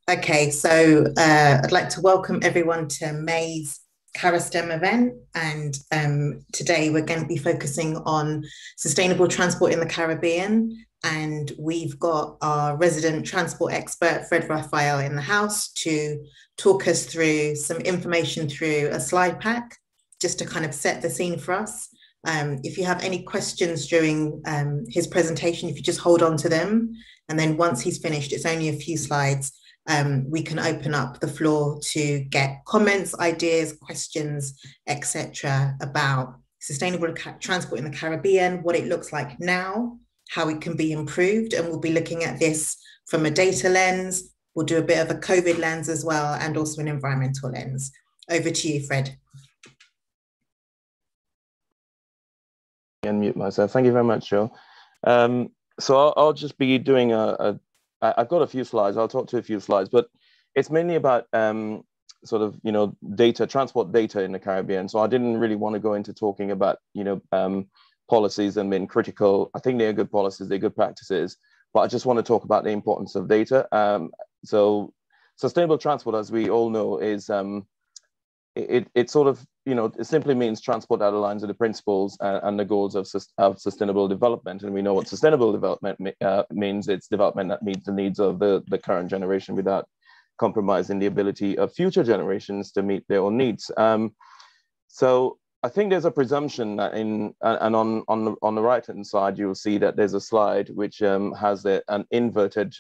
Okay, so I'd like to welcome everyone to May's CARISTEM event. And today we're going to be focusing on sustainable transport in the Caribbean. And we've got our resident transport expert, Fred Raphael, in the house to talk us through some information through a slide pack, just to kind of set the scene for us. If you have any questions during his presentation, if you just hold on to them. And then once he's finished, it's only a few slides, we can open up the floor to get comments, ideas, questions, etc., about sustainable transport in the Caribbean, what it looks like now, how it can be improved. And we'll be looking at this from a data lens. We'll do a bit of a COVID lens as well, and also an environmental lens. Over to you, Fred. Unmute myself. Thank you very much, Joe. So I'll just be doing I've got a few slides. I'll talk to a few slides, but it's mainly about sort of, data, transport data in the Caribbean. So I didn't really want to go into talking about, policies and being critical. I think they're good policies, they're good practices, but I just want to talk about the importance of data. So sustainable transport, as we all know, is it sort of, it simply means transport that aligns with the principles and the goals of sustainable development. And we know what sustainable development means. It's development that meets the needs of the current generation without compromising the ability of future generations to meet their own needs. So I think there's a presumption that on the right-hand side, you'll see that there's a slide which has an inverted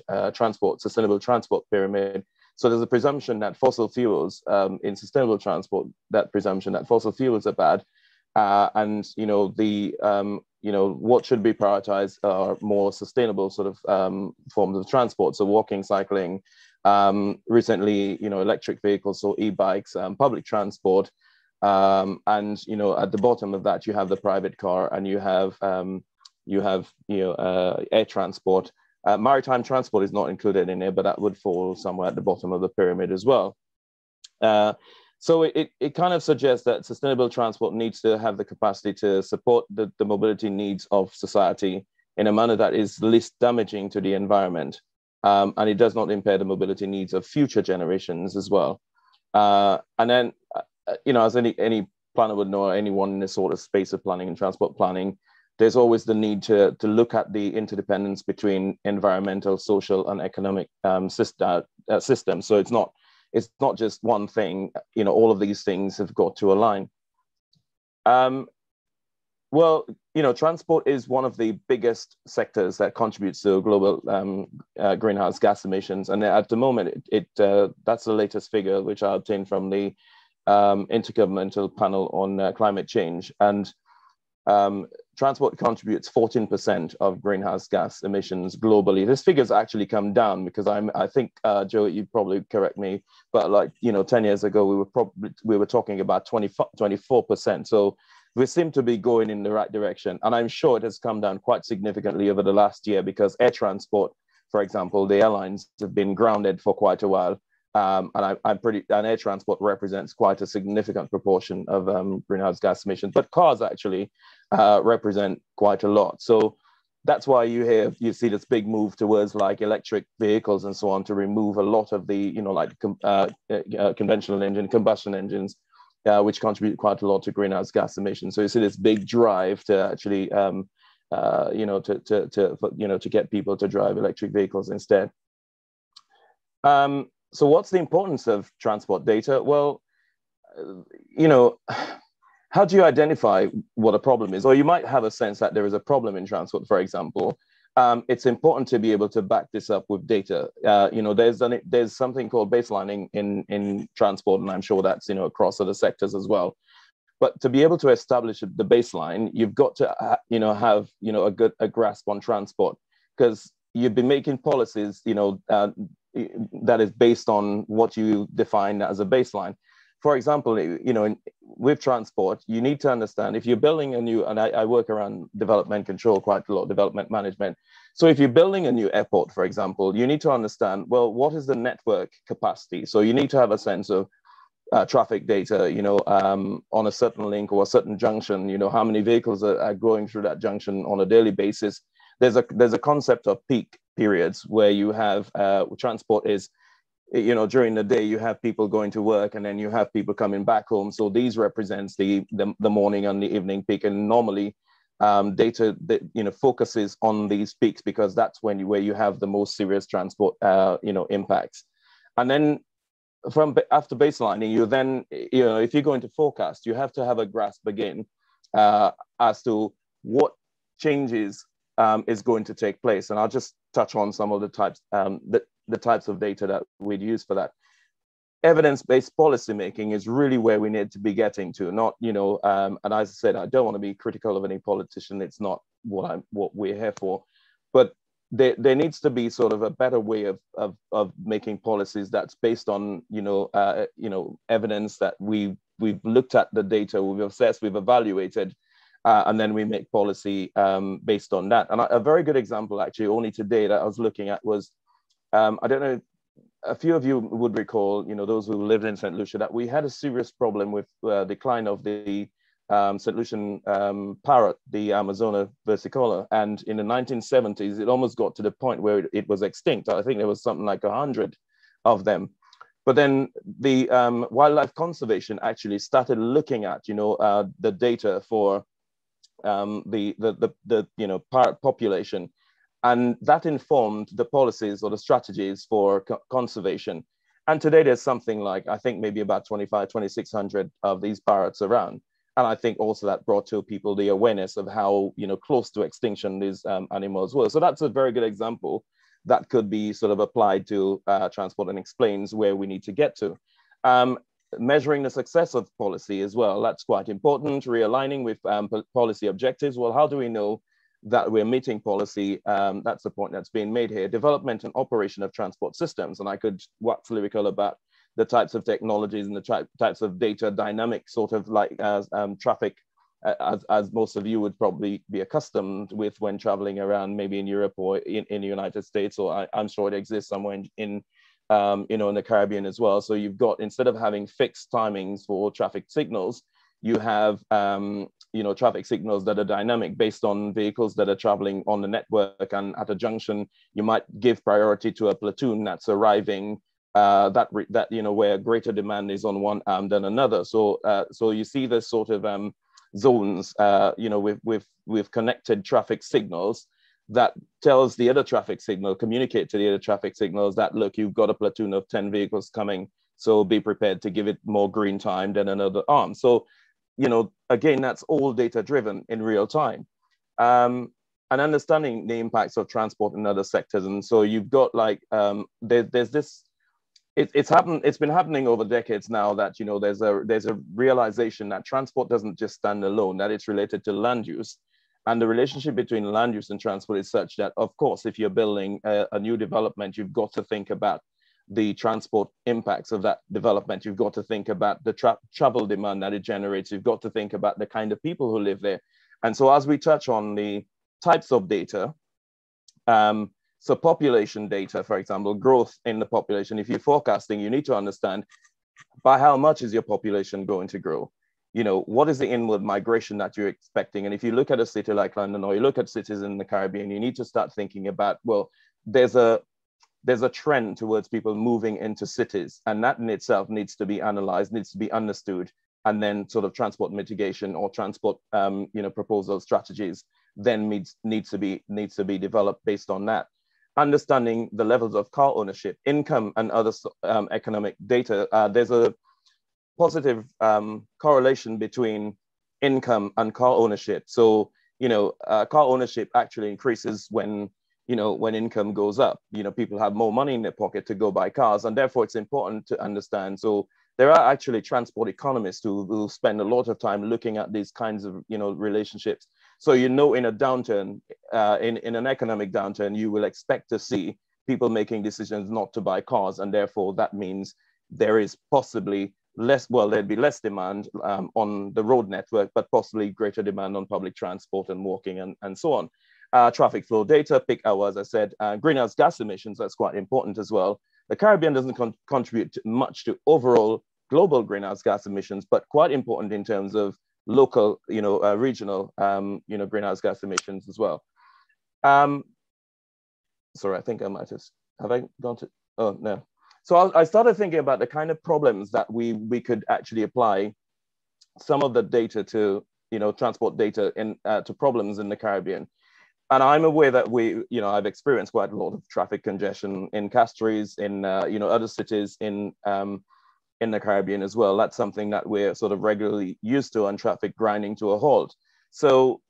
sustainable transport pyramid. So there's a presumption that fossil fuels in sustainable transport, that presumption that fossil fuels are bad, and what should be prioritized are more sustainable sort of forms of transport. So walking, cycling, recently electric vehicles, so e-bikes, public transport, and at the bottom of that you have the private car, and you have air transport. Maritime transport is not included in there, but that would fall somewhere at the bottom of the pyramid as well. So it kind of suggests that sustainable transport needs to have the capacity to support the mobility needs of society in a manner that is least damaging to the environment. And it does not impair the mobility needs of future generations as well. And then, as any planner would know, anyone in this sort of space of planning and transport planning, there's always the need to look at the interdependence between environmental, social, and economic systems. So it's not just one thing. All of these things have got to align. Transport is one of the biggest sectors that contributes to global greenhouse gas emissions, and at the moment, that's the latest figure which I obtained from the Intergovernmental Panel on Climate Change, and transport contributes 14% of greenhouse gas emissions globally. This figure's actually come down because I think, Joe, you'd probably correct me, but 10 years ago, we were talking about 24%. So we seem to be going in the right direction. And I'm sure it has come down quite significantly over the last year because air transport, for example, the airlines have been grounded for quite a while. And air transport represents quite a significant proportion of greenhouse gas emissions, but cars actually represent quite a lot. So that's why you see this big move towards like electric vehicles and so on to remove a lot of the conventional combustion engines, which contribute quite a lot to greenhouse gas emissions. So you see this big drive to actually to get people to drive electric vehicles instead. So what's the importance of transport data? Well, how do you identify what a problem is? Or you might have a sense that there is a problem in transport, for example. It's important to be able to back this up with data. There's something called baselining in transport, and I'm sure that's across other sectors as well. But to be able to establish the baseline, you've got to have a grasp on transport, because you've been making policies that is based on what you define as a baseline. For example, with transport, you need to understand if you're building a new, and I work around development control quite a lot, development management. So if you're building a new airport, for example, you need to understand, well, what is the network capacity? So you need to have a sense of traffic data, on a certain link or a certain junction, how many vehicles are going through that junction on a daily basis. There's a concept of peak periods where you have transport is you know, during the day, you have people going to work and then you have people coming back home. So these represents the morning and the evening peak. And normally data that, you know, focuses on these peaks because that's where you have the most serious transport, you know, impacts. And then after baselining, you then, you know, if you're going to forecast, you have to have a grasp again as to what changes is going to take place. And I'll just touch on some of the types, the types of data that we'd use for that. Evidence-based policymaking is really where we need to be getting to, not, you know, and as I said, I don't want to be critical of any politician. It's not what we're here for, but there needs to be sort of a better way of making policies that's based on, you know, evidence that we've looked at the data, we've assessed, we've evaluated, and then we make policy based on that. And a very good example, actually, only today that I was looking at was, I don't know, a few of you would recall, you know, those who lived in St. Lucia, that we had a serious problem with decline of the St. Lucian parrot, the Amazona versicolor. And in the 1970s, it almost got to the point where it was extinct. I think there was something like 100 of them. But then the wildlife conservation actually started looking at, you know, the data for the you know, parrot population. And that informed the policies or the strategies for conservation. And today there's something like, I think maybe about 2,600 of these parrots around. And I think also that brought to people the awareness of how, you know, close to extinction these animals were. So that's a very good example that could be sort of applied to transport and explains where we need to get to. Measuring the success of policy as well, that's quite important. Realigning with policy objectives. Well, how do we know that we're meeting policy? That's the point that's being made here. Development and operation of transport systems. And I could wax lyrical about the types of technologies and the types of data dynamic sort of like traffic, as most of you would probably be accustomed with when traveling around maybe in Europe or in the United States, or I'm sure it exists somewhere in you know, in the Caribbean as well. So you've got, instead of having fixed timings for traffic signals, you have you know, traffic signals that are dynamic based on vehicles that are traveling on the network. And at a junction, you might give priority to a platoon that's arriving that you know, where greater demand is on one arm than another. So so you see this sort of zones, you know, with connected traffic signals that tells the other traffic signal, communicate to the other traffic signals that, look, you've got a platoon of 10 vehicles coming, so be prepared to give it more green time than another arm. So, you know, again, that's all data driven in real time. And understanding the impacts of transport in other sectors. And so you've got like, there's this, it's been happening over decades now that, you know, there's a realization that transport doesn't just stand alone, that it's related to land use. And the relationship between land use and transport is such that, of course, if you're building a new development, you've got to think about the transport impacts of that development. You've got to think about the travel demand that it generates. You've got to think about the kind of people who live there. And so as we touch on the types of data, so population data, for example, growth in the population, if you're forecasting, you need to understand by how much is your population going to grow? You know, what is the inward migration that you're expecting? And if you look at a city like London, or you look at cities in the Caribbean, you need to start thinking about, well, there's a trend towards people moving into cities, and that in itself needs to be analyzed, needs to be understood, and then sort of transport mitigation or transport, you know, proposal strategies then needs to be developed based on that. Understanding the levels of car ownership, income, and other economic data. There's a positive correlation between income and car ownership. So, you know, car ownership actually increases when, you know, when income goes up. You know, people have more money in their pocket to go buy cars, and therefore it's important to understand. So there are actually transport economists who spend a lot of time looking at these kinds of, you know, relationships. So, you know, in a downturn, in an economic downturn, you will expect to see people making decisions not to buy cars. And therefore that means there is possibly less, well, there'd be less demand on the road network, but possibly greater demand on public transport and walking and so on. Traffic flow data, peak hours, as I said, greenhouse gas emissions, that's quite important as well. The Caribbean doesn't contribute much to overall global greenhouse gas emissions, but quite important in terms of local, you know, regional, you know, greenhouse gas emissions as well. Sorry, I think I might have I gone to, oh, no. I started thinking about the kind of problems that we could actually apply some of the data to, transport data to problems in the Caribbean. And I'm aware that I've experienced quite a lot of traffic congestion in Castries, in other cities in the Caribbean as well. That's something that we're sort of regularly used to, on traffic grinding to a halt. So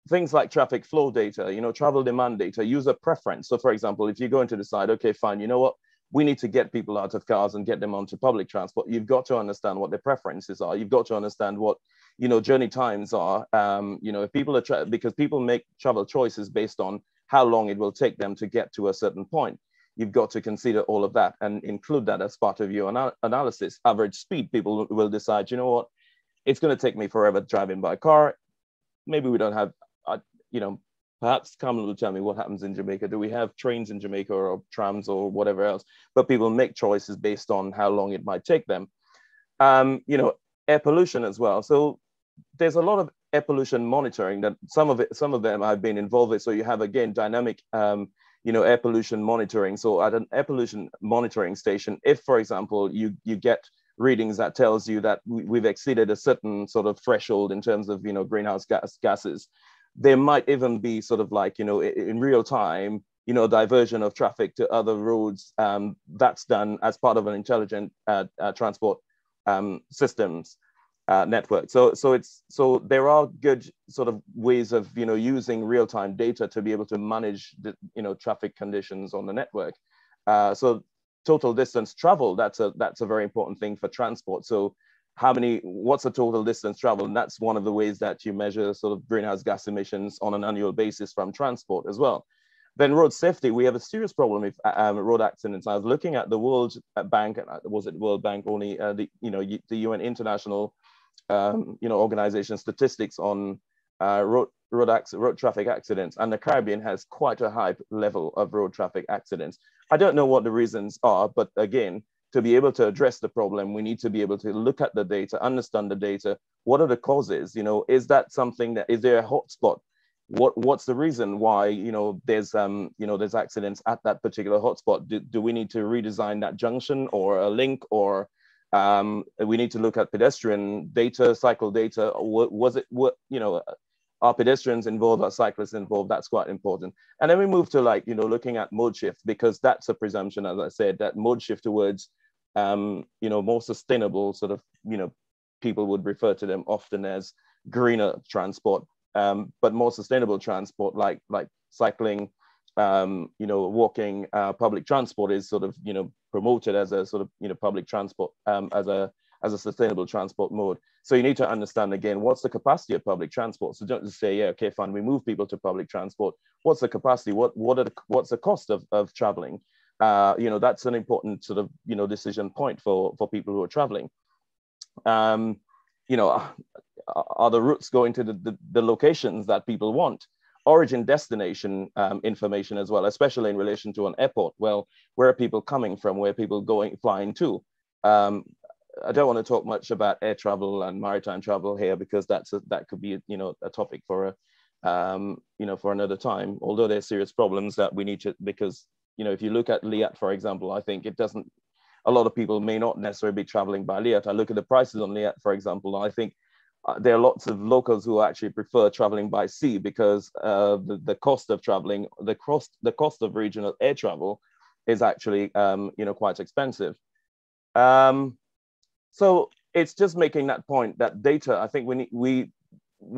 things like traffic flow data, travel demand data, user preference. So for example, if you're going to decide, okay, fine, you know what, we need to get people out of cars and get them onto public transport, you've got to understand what their preferences are. You've got to understand what, journey times are. If people are, because people make travel choices based on how long it will take them to get to a certain point. You've got to consider all of that and include that as part of your analysis. Average speed, people will decide, you know what, it's going to take me forever driving by car. Maybe we don't have, perhaps Kamala will tell me what happens in Jamaica. Do we have trains in Jamaica or trams or whatever else? But people make choices based on how long it might take them. Air pollution as well. So there's a lot of air pollution monitoring that some of them I've been involved with. So you have, again, dynamic, air pollution monitoring. So at an air pollution monitoring station, if, for example, you get readings that tells you that we've exceeded a certain sort of threshold in terms of, greenhouse gases, there might even be sort of like, in real time, diversion of traffic to other roads. That's done as part of an intelligent transport systems network. So there are good sort of ways of, using real-time data to be able to manage the, traffic conditions on the network. So total distance travel, that's a very important thing for transport. So what's the total distance travel? And that's one of the ways that you measure sort of greenhouse gas emissions on an annual basis from transport as well. Then road safety, we have a serious problem with road accidents. I was looking at the World Bank, was it World Bank only, the UN International, organization statistics on road traffic accidents, and the Caribbean has quite a high level of road traffic accidents. I don't know what the reasons are, but again, to be able to address the problem, we need to be able to look at the data, understand the data. What are the causes? Is that something is there a hotspot? What's the reason why, there's accidents at that particular hotspot? Do we need to redesign that junction or a link, or we need to look at pedestrian data, cycle data? Are pedestrians involved, are cyclists involved? That's quite important. And then we move to looking at mode shift, because that's a presumption, as I said, that mode shift towards, more sustainable sort of, people would refer to them often as greener transport, but more sustainable transport like cycling, walking, public transport is sort of, promoted as a sort of, public transport as a sustainable transport mode. So you need to understand, again, what's the capacity of public transport? So don't just say, yeah, okay, fine, we move people to public transport. What's the capacity? What's the cost of traveling? That's an important sort of, decision point for people who are traveling. Are the routes going to the locations that people want? Origin destination information as well, especially in relation to an airport. Well, where are people coming from? Where are people flying to? I don't want to talk much about air travel and maritime travel here, because that could be a topic for for another time. Although there's serious problems that we need to, because if you look at Liat, for example, I think a lot of people may not necessarily be traveling by Liat. I look at the prices on Liat, for example, and I think there are lots of locals who actually prefer traveling by sea, because the cost of traveling, the cost of regional air travel is actually quite expensive. So it's just making that point that data, I think we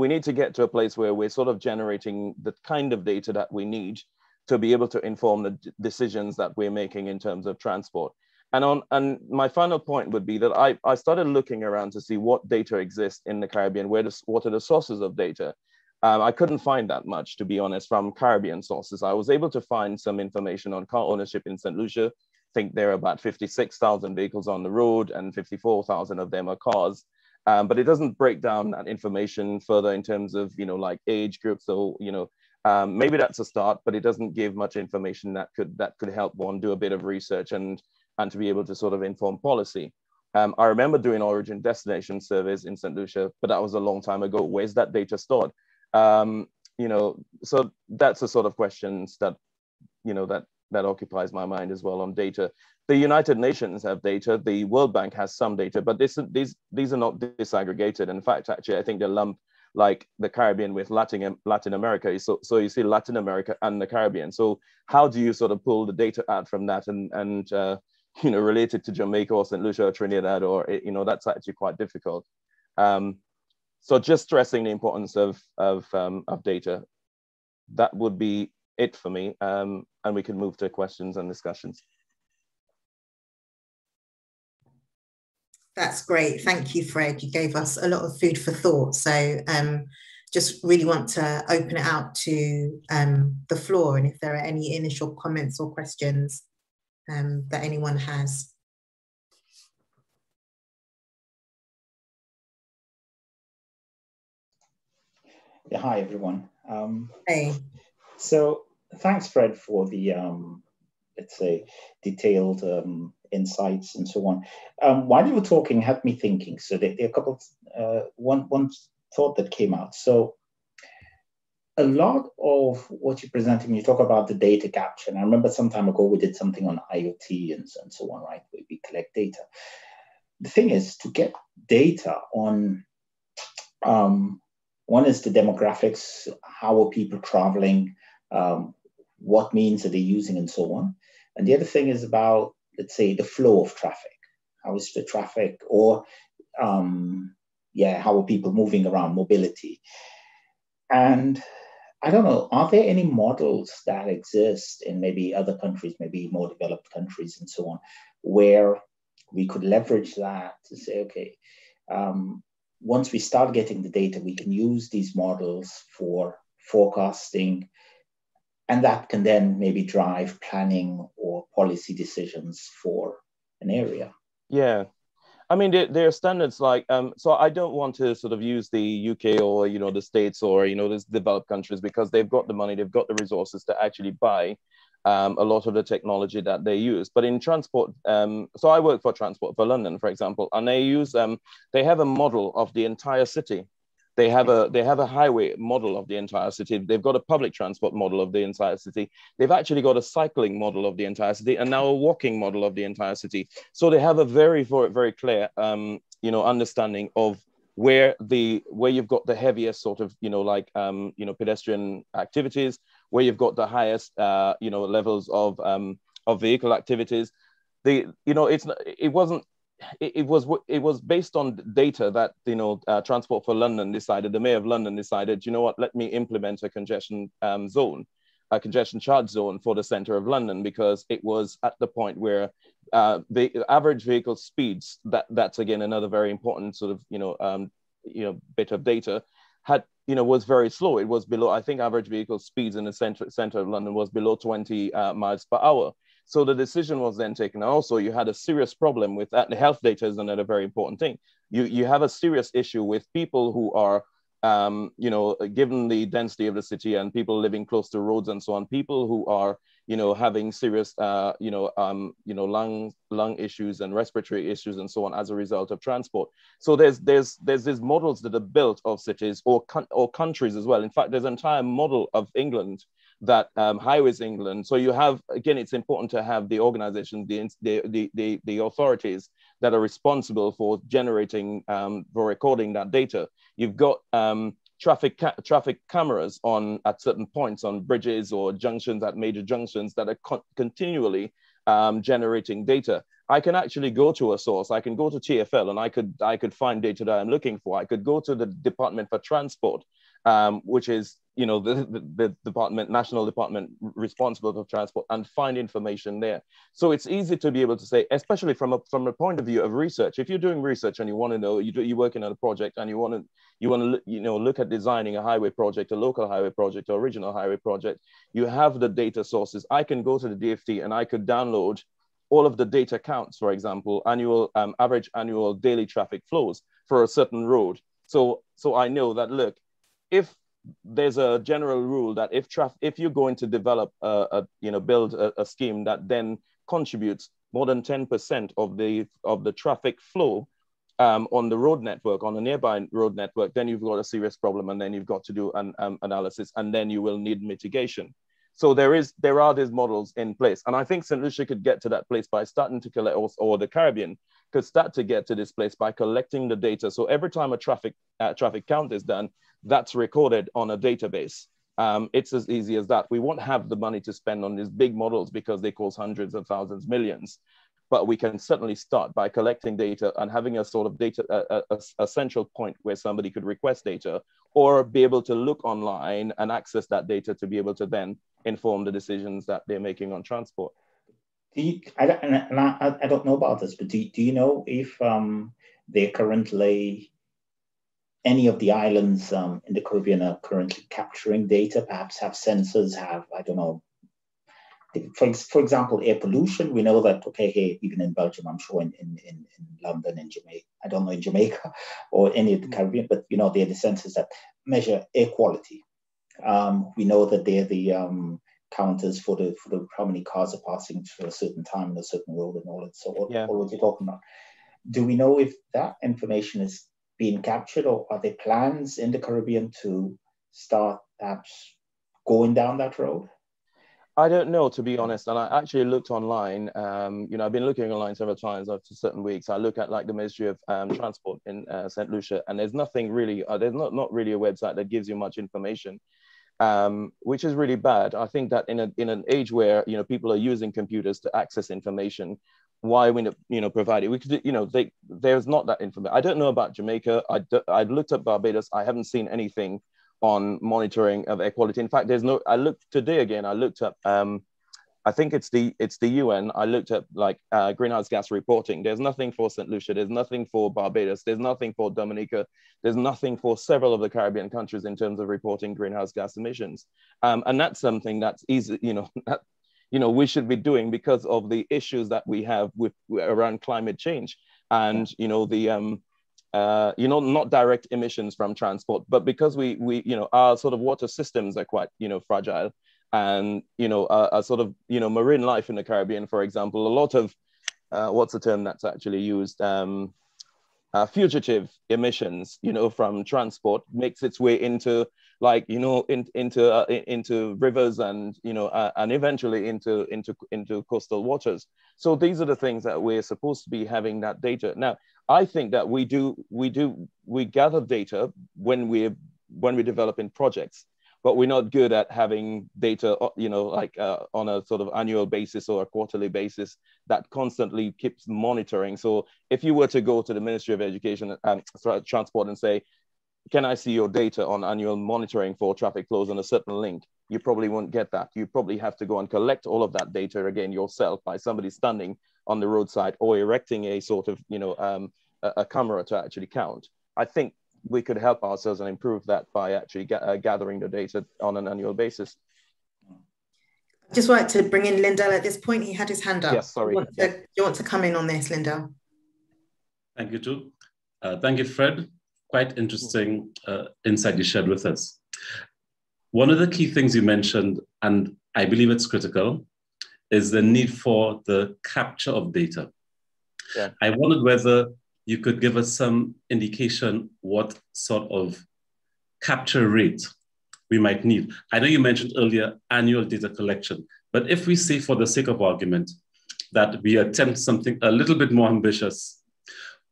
need to get to a place where we're sort of generating the kind of data that we need to be able to inform the decisions that we're making in terms of transport. And my final point would be that I started looking around to see what data exists in the Caribbean, what are the sources of data. I couldn't find that much, to be honest, from Caribbean sources. I was able to find some information on car ownership in St. Lucia. I think there are about 56,000 vehicles on the road, and 54,000 of them are cars. But it doesn't break down that information further in terms of, like age groups. So, maybe that's a start, but it doesn't give much information that could help one do a bit of research and to be able to sort of inform policy. I remember doing origin destination surveys in St. Lucia, but that was a long time ago. Where's that data stored? So that's the sort of questions that, that occupies my mind as well on data. The United Nations have data, the World Bank has some data, but these are not disaggregated. In fact, actually, I think they lump like the Caribbean with Latin America. So you see Latin America and the Caribbean. So how do you sort of pull the data out from that and relate it to Jamaica or St. Lucia or Trinidad, or that's actually quite difficult. So just stressing the importance of data. That would be it for me, and we can move to questions and discussions. That's great. Thank you, Fred. You gave us a lot of food for thought. So just really want to open it out to the floor, and if there are any initial comments or questions that anyone has. Yeah, hi, everyone. Hey. So thanks, Fred, for the, let's say, detailed insights and so on. While you were talking, had me thinking. So there are a couple of, one thought that came out. So a lot of what you presented, when you talk about the data capture, and I remember some time ago we did something on IoT and so on, right, where we collect data. The thing is, to get data on, one is the demographics, how are people traveling, what means are they using and so on. And the other thing is about, let's say, the flow of traffic. How is the traffic, or how are people moving around, mobility. And I don't know, are there any models that exist in maybe other countries, maybe more developed countries and so on, where we could leverage that to say, okay, once we start getting the data, we can use these models for forecasting, and that can then maybe drive planning or policy decisions for an area. Yeah. I mean, there are standards like, so I don't want to sort of use the UK or, the States or, these developed countries, because they've got the money, they've got the resources to actually buy a lot of the technology that they use. But in transport, so I work for Transport for London, for example, and they use, they have a model of the entire city. They have a highway model of the entire city. They've got a public transport model of the entire city. They've actually got a cycling model of the entire city, and now a walking model of the entire city. So they have a very, very, very clear, understanding of where you've got the heaviest sort of, pedestrian activities, where you've got the highest, levels of vehicle activities. It was based on data that Transport for London decided, the Mayor of London decided, you know what, let me implement a congestion zone, a congestion charge zone for the center of London, because it was at the point where the average vehicle speeds, that's again another very important sort of bit of data, was very slow. It was below, I think average vehicle speeds in the center of London was below 20 miles per hour. So the decision was then taken. Also, you had a serious problem with that. The health data is another very important thing. You have a serious issue with people who are, given the density of the city and people living close to roads and so on, people who are, having serious, lung issues and respiratory issues and so on as a result of transport. So there's these models that are built of cities or countries as well. In fact, there's an entire model of England that Highways England. So you have, again, it's important to have the organizations, the authorities that are responsible for generating, for recording that data. You've got traffic cameras at certain points on bridges or junctions, at major junctions, that are continually generating data. I can actually go to a source. I can go to TfL and I could find data that I'm looking for. I could go to the Department for Transport, which is the department, national department responsible for transport, and find information there. So it's easy to be able to say, especially from a point of view of research. If you're doing research and you want to know, you're working on a project and you want to look at designing a highway project, a local highway project, or regional highway project, you have the data sources. I can go to the DFT and I could download all of the data counts, for example, average annual daily traffic flows for a certain road. So I know that, look, if there's a general rule that if you're going to develop build a scheme that then contributes more than 10% of the traffic flow on the road network, on a nearby road network, then you've got a serious problem, and then you've got to do an analysis, and then you will need mitigation. So there are these models in place. And I think St. Lucia could get to that place by starting to collect, or the Caribbean could start to get to this place by collecting the data. So every time a traffic count is done, that's recorded on a database. It's as easy as that. We won't have the money to spend on these big models because they cost hundreds of thousands, millions. But we can certainly start by collecting data and having a sort of data, a central point where somebody could request data or be able to look online and access that data to be able to then inform the decisions that they're making on transport. I don't know about this, but do you know if they're currently, any of the islands in the Caribbean are currently capturing data, perhaps have sensors, I don't know, for example, air pollution? We know that, okay, hey, even in Belgium, I'm sure in London, in Jamaica, I don't know in Jamaica or any of the Caribbean, but they're the sensors that measure air quality. We know that they're the counters for the how many cars are passing through a certain time on a certain road and all that. So all what you're talking about. Do we know if that information is being captured, or are there plans in the Caribbean to start perhaps going down that road? I don't know, to be honest. And I actually looked online. I've been looking online several times after certain weeks. I look at like the Ministry of Transport in St. Lucia, and there's nothing really, there's not really a website that gives you much information, which is really bad. I think that in an age where, people are using computers to access information, why we provide it? We could, there's not that information. I don't know about Jamaica. I looked at Barbados. I haven't seen anything on monitoring of air quality. In fact, I looked today again, I looked up, I think it's the UN. I looked at like greenhouse gas reporting. There's nothing for St. Lucia. There's nothing for Barbados. There's nothing for Dominica. There's nothing for several of the Caribbean countries in terms of reporting greenhouse gas emissions. And that's something that's easy, we should be doing because of the issues that we have around climate change and, not direct emissions from transport, but because we our sort of water systems are quite, fragile, and, a sort of, marine life in the Caribbean, for example, a lot of, what's the term that's actually used? Fugitive emissions, from transport makes its way into into rivers and, and eventually into coastal waters. So these are the things that we're supposed to be having that data. Now, I think that we gather data when we're developing projects, but we're not good at having data, on a sort of annual basis or a quarterly basis that constantly keeps monitoring. So if you were to go to the Ministry of Education and Transport and say, can I see your data on annual monitoring for traffic flows on a certain link? You probably won't get that. You probably have to go and collect all of that data again yourself by somebody standing on the roadside or erecting a sort of, a camera to actually count. I think we could help ourselves and improve that by actually gathering the data on an annual basis. I just wanted to bring in Lindell at this point. He had his hand up. Yes, sorry. You want to come in on this, Lindell? Thank you, too. Thank you, Fred. Quite interesting insight you shared with us. One of the key things you mentioned, and I believe it's critical, is the need for the capture of data. Yeah. I wondered whether you could give us some indication what sort of capture rate we might need. I know you mentioned earlier annual data collection, but if we say for the sake of argument that we attempt something a little bit more ambitious,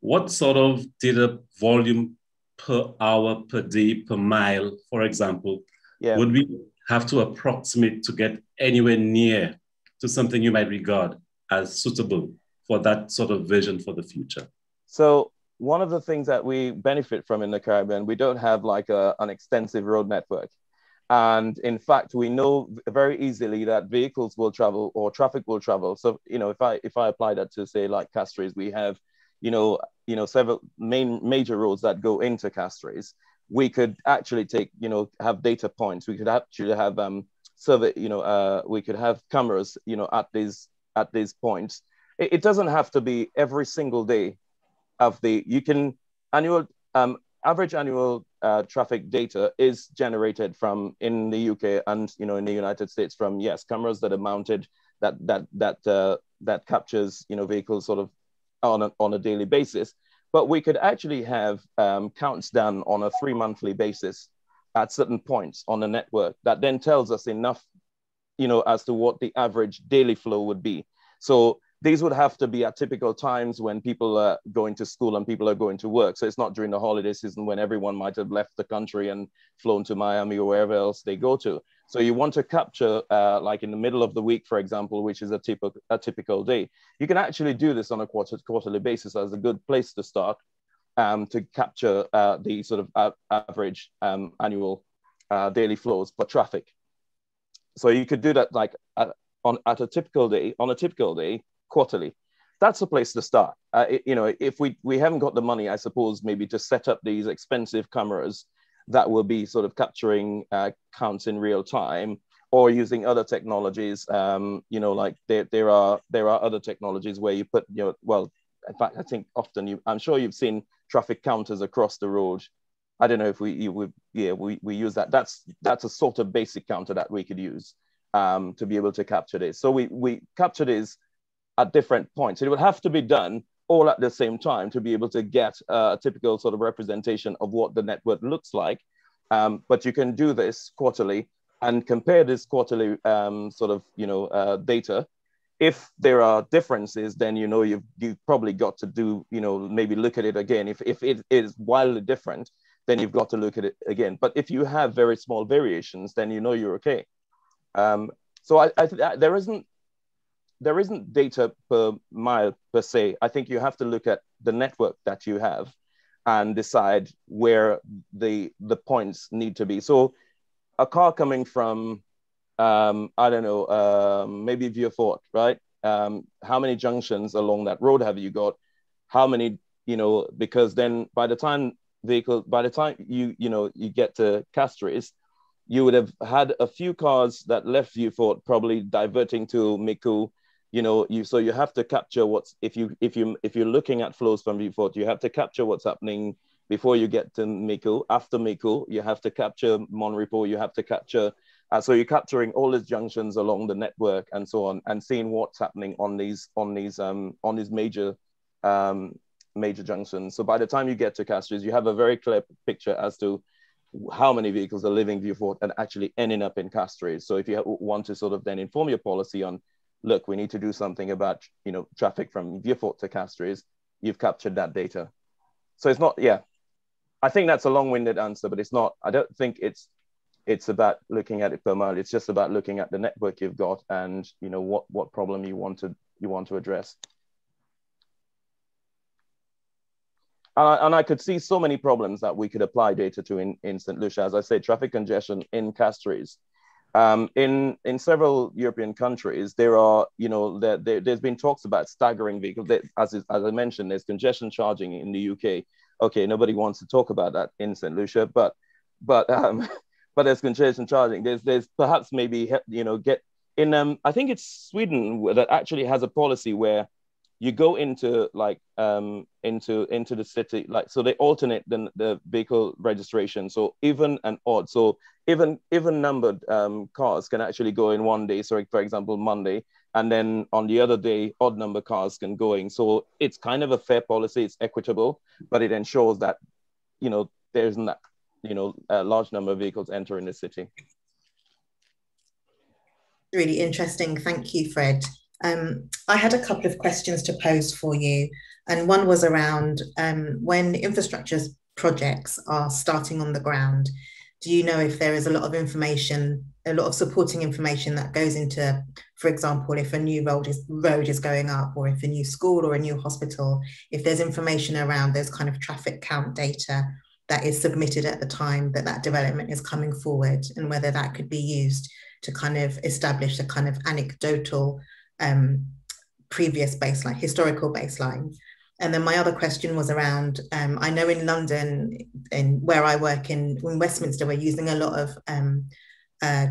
what sort of data volume per hour, per day, per mile, for example, would we have to approximate to get anywhere near to something you might regard as suitable for that sort of vision for the future? So one of the things that we benefit from in the Caribbean, we don't have like an extensive road network. And in fact, we know very easily that vehicles will travel or traffic will travel. So, if I apply that to say like Castries, we have, several major roads that go into Castries. We could actually have data points. We could actually have we could have cameras, at these points. It doesn't have to be every single day of average annual traffic data is generated from in the UK and in the United States from cameras that are mounted that captures vehicles sort of on a daily basis. But we could actually have counts done on a 3-monthly basis at certain points on the network that then tells us enough as to what the average daily flow would be. So these would have to be at typical times when people are going to school and people are going to work. So it's not during the holiday season when everyone might have left the country and flown to Miami or wherever else they go to. So you want to capture, like in the middle of the week, for example, which is a typical day. You can actually do this on a quarterly basis as a good place to start to capture the sort of average annual daily flows for traffic. So you could do that like on a typical day, quarterly. That's a place to start. If we haven't got the money, I suppose, maybe to set up these expensive cameras that will be sort of capturing counts in real time, or using other technologies. Like there are other technologies where you put, well, in fact, I think often I'm sure you've seen traffic counters across the road. I don't know if we use that. That's a sort of basic counter that we could use to be able to capture this. So we capture this at different points. It would have to be done all at the same time to be able to get a typical sort of representation of what the network looks like. But you can do this quarterly and compare this quarterly data. If there are differences, then you've probably got to do, maybe look at it again. If it is wildly different, then you've got to look at it again. But if you have very small variations, then you're okay. So I think there isn't data per mile per se. I think you have to look at the network that you have and decide where the points need to be. So a car coming from, I don't know, maybe Vieux-Fort, right? How many junctions along that road have you got? How many, because then by the time you get to Castries, you would have had a few cars that left Vieux-Fort probably diverting to Micoud. So you have to capture if you're looking at flows from Vieux-Fort, you have to capture what's happening before you get to Micoud. After Micoud, you have to capture Mon Repos, you have to capture, so you're capturing all these junctions along the network and so on, and seeing what's happening on these major junctions. So by the time you get to Castries, you have a very clear picture as to how many vehicles are leaving Vieux-Fort and actually ending up in Castries. So if you want to sort of then inform your policy on, look, we need to do something about, traffic from Vieux-Fort to Castries, you've captured that data. So it's not, I think that's a long-winded answer, but it's not, I don't think it's about looking at it per mile. It's just about looking at the network you've got and, what problem you want to address. And I could see so many problems that we could apply data to in St. Lucia. As I say, traffic congestion in Castries. In several European countries, there are, there's been talks about staggering vehicles. As I mentioned, there's congestion charging in the UK. Okay, nobody wants to talk about that in St. Lucia, but there's congestion charging. There's perhaps maybe, I think it's Sweden that actually has a policy where you go into into the city, so they alternate the vehicle registration, so even and odd. So even numbered cars can actually go in one day. So for example, Monday, and then on the other day, odd number cars can go in. So it's kind of a fair policy. It's equitable, but it ensures that there isn't that a large number of vehicles entering the city. Really interesting. Thank you, Fred. I had a couple of questions to pose for you, and one was around when infrastructure projects are starting on the ground, do you know if there is a lot of information, a lot of supporting information that goes into, for example, if a new road is going up, or if a new school or a new hospital, if there's information around those kind of traffic count data that is submitted at the time that development is coming forward, and whether that could be used to kind of establish a kind of anecdotal previous baseline, historical baseline. And then my other question was around, I know in London, in where I work in Westminster, we're using a lot of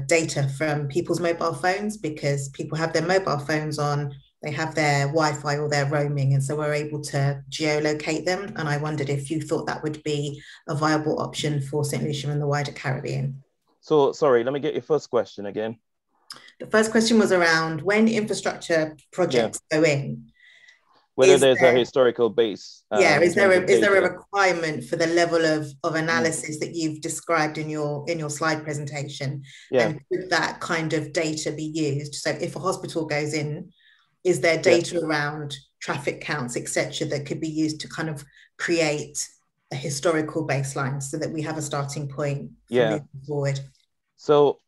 data from people's mobile phones, because people have their mobile phones on, they have their Wi-Fi or their roaming, and so we're able to geolocate them. And I wondered if you thought that would be a viable option for St. Lucia and the wider Caribbean. So sorry, let me get your first question again. The first question was around when infrastructure projects go in. whether there's a historical base. Is there a requirement for the level of analysis that you've described in your slide presentation? Yeah. And could that kind of data be used? So if a hospital goes in, is there data around traffic counts, etc., that could be used to kind of create a historical baseline so that we have a starting point for moving forward? So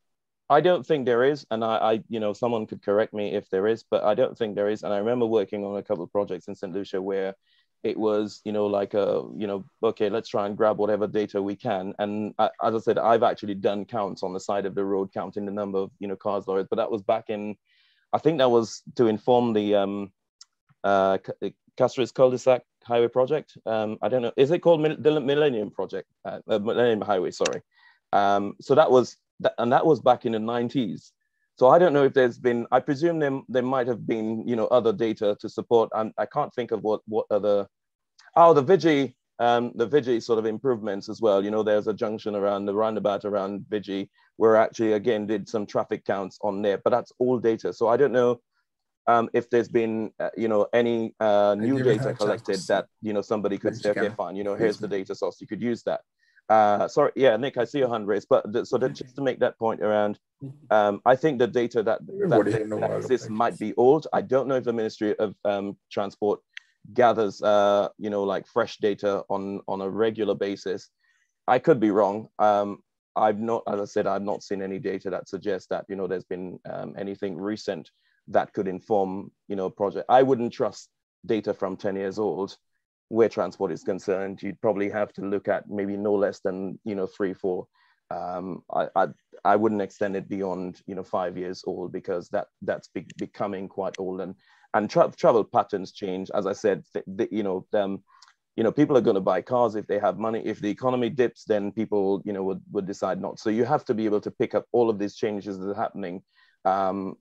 I don't think there is, and I someone could correct me if there is, but I don't think there is. And I remember working on a couple of projects in St. Lucia where it was, okay, let's try and grab whatever data we can. And as I said, I've actually done counts on the side of the road, counting the number of, cars, lorries, but that was back in, I think that was to inform the Castries Cul-de-sac Highway Project. I don't know, is it called the Millennium Project? Millennium Highway, sorry. So that was back in the 90s. So I don't know if there's been, I presume there might have been, other data to support. I can't think of what other, the Vigi sort of improvements as well. There's a junction around the roundabout around Vigi where actually, again, did some traffic counts on there, but that's all data. So I don't know if there's been, any new data collected that, somebody could say, okay, fine, here's the data source, you could use that. Sorry, yeah, Nick, I see your hand raised, but just to make that point around, I think the data that exists might be old. I don't know if the Ministry of Transport gathers, like fresh data on a regular basis. I could be wrong. I've not, as I said, I've not seen any data that suggests that, there's been anything recent that could inform, project. I wouldn't trust data from 10 years old where transport is concerned. You'd probably have to look at maybe no less than, 3, 4. I wouldn't extend it beyond, 5 years old, because that's becoming quite old, and travel patterns change. As I said, people are going to buy cars if they have money. If the economy dips, then people, would decide not. So you have to be able to pick up all of these changes that are happening. And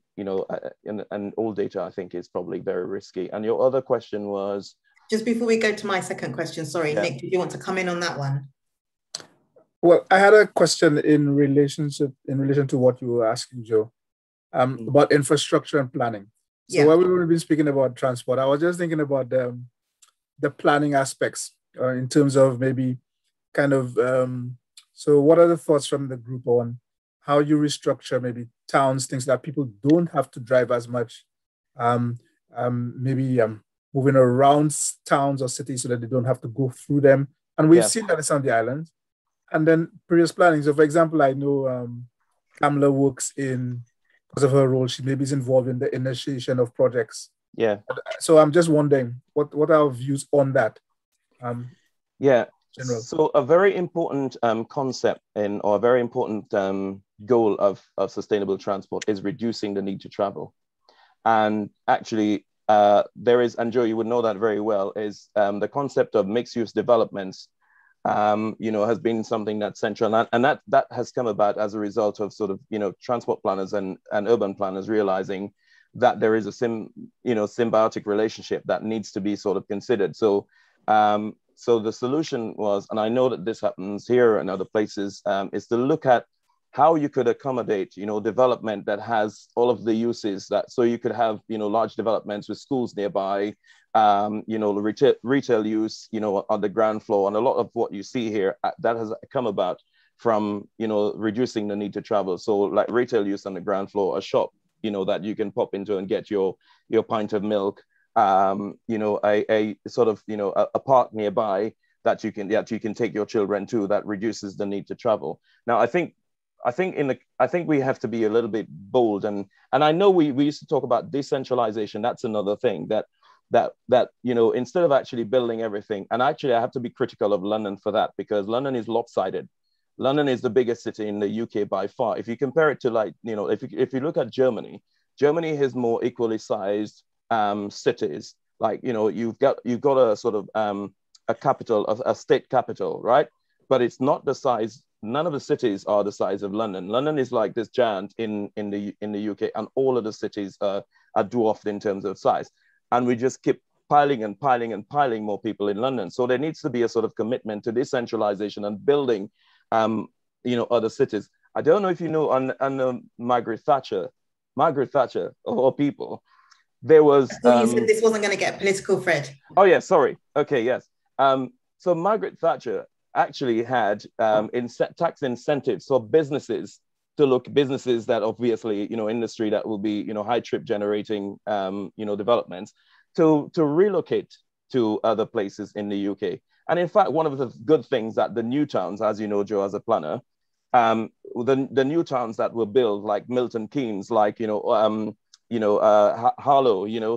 old data, I think, is probably very risky. And your other question was? Just before we go to my second question, sorry, Nick, did you want to come in on that one? Well, I had a question in relation to what you were asking, Joe, about infrastructure and planning. So while we've been speaking about transport, I was just thinking about the planning aspects in terms of maybe kind of, so what are the thoughts from the group on how you restructure maybe towns, things that people don't have to drive as much, maybe moving around towns or cities so that they don't have to go through them. And we've seen that in some of the islands. And then previous planning. So for example, I know Kamla works because of her role, she maybe is involved in the initiation of projects. Yeah. So I'm just wondering, what are our views on that? General. So a very important concept or a very important goal of sustainable transport is reducing the need to travel. And actually, there is, and Joe, you would know that very well, is the concept of mixed-use developments, has been something that's central. And that has come about as a result of sort of, transport planners and urban planners realizing that there is a symbiotic relationship that needs to be sort of considered. So the solution was, and I know that this happens here and other places, is to look at how you could accommodate, development that has all of the uses so you could have, large developments with schools nearby, retail use, on the ground floor. And a lot of what you see here, that has come about from, reducing the need to travel. So like retail use on the ground floor, a shop, that you can pop into and get your pint of milk, a sort of, a park nearby that you can take your children to, that reduces the need to travel. Now, I think we have to be a little bit bold, and I know we used to talk about decentralization. That's another thing that instead of actually building everything, and actually I have to be critical of London for that, because London is lopsided. London is the biggest city in the UK by far. If you compare it to if you look at Germany has more equally sized cities. Like, you've got a sort of a capital, a state capital, right? But it's not the size. None of the cities are the size of London. London is like this giant in the UK, and all of the cities are dwarfed in terms of size. And we just keep piling and piling and piling more people in London. So there needs to be a sort of commitment to decentralization and building, other cities. I don't know if you know, on Margaret Thatcher or people, there was. You said this wasn't going to get political, Fred. Oh yeah, sorry. Okay, yes. So Margaret Thatcher actually had tax incentives for businesses businesses that obviously, industry that will be, high trip generating, developments to relocate to other places in the UK. And in fact, one of the good things that the new towns, as you know, Joe, as a planner, the new towns that were built, like Milton Keynes, like, Harlow,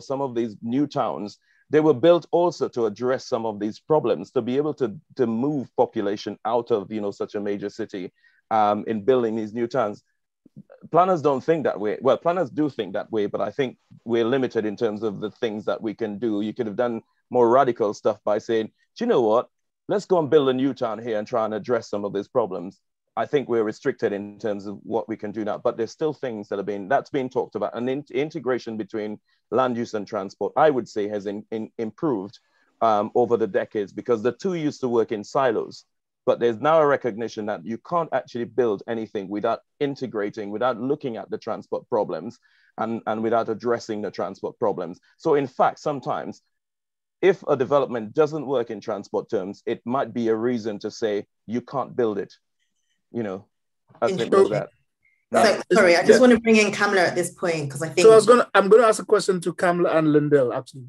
some of these new towns, they were built also to address some of these problems, to be able to move population out of, such a major city in building these new towns. Planners don't think that way. Well, planners do think that way, but I think we're limited in terms of the things that we can do. You could have done more radical stuff by saying, do you know what? Let's go and build a new town here and try and address some of these problems. I think we're restricted in terms of what we can do now, but there's still things that's being talked about. And integration between land use and transport, I would say, has improved over the decades, because the two used to work in silos. But there's now a recognition that you can't actually build anything without integrating, without looking at the transport problems and without addressing the transport problems. So in fact, sometimes if a development doesn't work in transport terms, it might be a reason to say you can't build it, as simple as that. So, sorry, I just want to bring in Kamla at this point, because I think... So I'm going to ask a question to Kamla and Lindell, actually.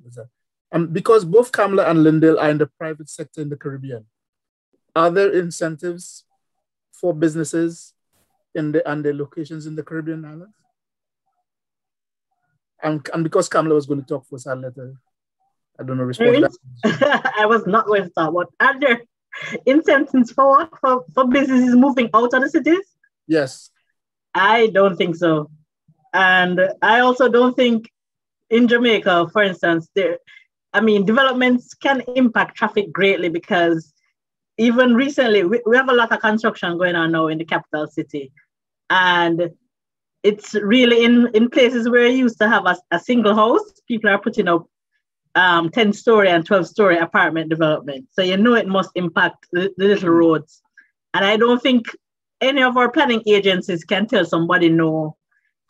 Because both Kamla and Lindell are in the private sector in the Caribbean. Are there incentives for businesses and their locations in the Caribbean islands? And because Kamla was going to talk first, I'll let her, I don't know, respond to that. I was not going to talk. What are there incentives for what? For businesses moving out of the cities? Yes. I don't think so. And I also don't think in Jamaica, for instance, developments can impact traffic greatly, because even recently, we have a lot of construction going on now in the capital city. And it's really in places where you used to have a single house, people are putting up 10-story and 12-story apartment development. So it must impact the little roads. And I don't think any of our planning agencies can tell somebody no,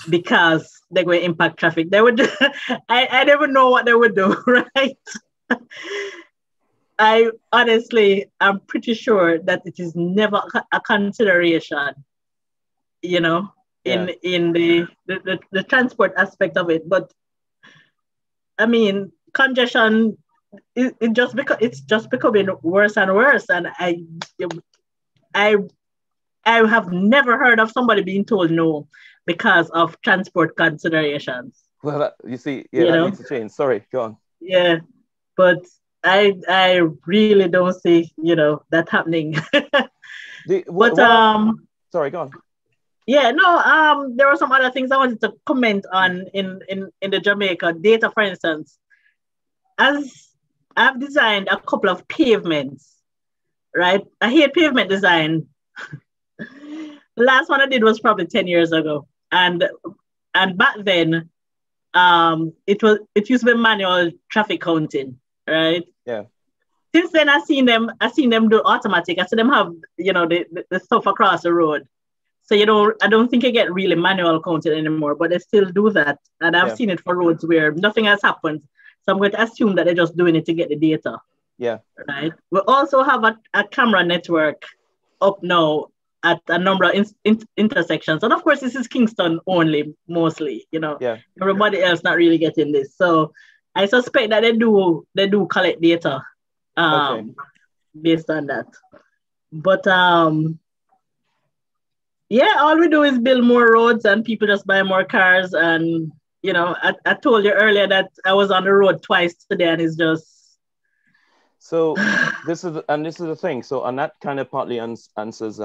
because they're going to impact traffic. They would, I never know what they would do, right? I honestly, I'm pretty sure that it is never a consideration, in the transport aspect of it. But congestion, it's just becoming worse and worse. And I have never heard of somebody being told no because of transport considerations. Well, you see, that needs to change. Sorry, go on. Yeah, but I really don't see, that happening. Sorry, go on. Yeah, no, there were some other things I wanted to comment on in the Jamaica data, for instance. As I've designed a couple of pavements, right? I hate pavement design. The last one I did was probably 10 years ago. And back then, it used to be manual traffic counting, right? Yeah. Since then, I seen them do automatic. I see them have, the stuff across the road. So I don't think I get really manual counted anymore, but they still do that. And I've seen it for roads where nothing has happened. So I'm going to assume that they're just doing it to get the data. Yeah. Right. We also have a camera network up now at a number of intersections. And of course, this is Kingston only, mostly, Yeah. Everybody else not really getting this. So I suspect that they do collect data based on that. But all we do is build more roads and people just buy more cars. And, I told you earlier that I was on the road twice today, and it's just... So this is the thing. So, and that kind of partly answers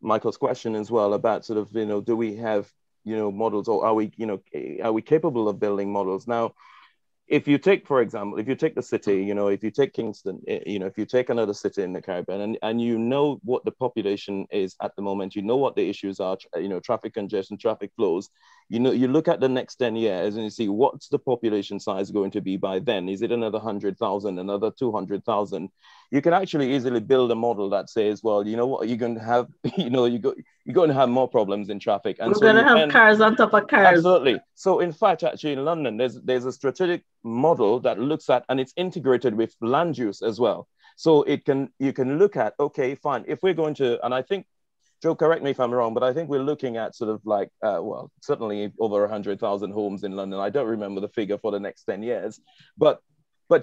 Michael's question as well about sort of, do we have, models, or are we capable of building models? Now, if you take, for example, if you take the city, if you take Kingston, if you take another city in the Caribbean, and what the population is at the moment, what the issues are, traffic congestion, traffic flows, you look at the next 10 years and you see what's the population size going to be by then. Is it another 100,000, another 200,000? You can actually easily build a model that says, well, you know what, you're going to have, you're you're going to have more problems in traffic. And we're going to have cars on top of cars. Absolutely. So in fact, actually in London, there's a strategic model that looks at, and it's integrated with land use as well. So you can look at, okay, fine, if we're going to, and I think, Joe, correct me if I'm wrong, but I think we're looking at sort of like, well, certainly over 100,000 homes in London. I don't remember the figure for the next 10 years, but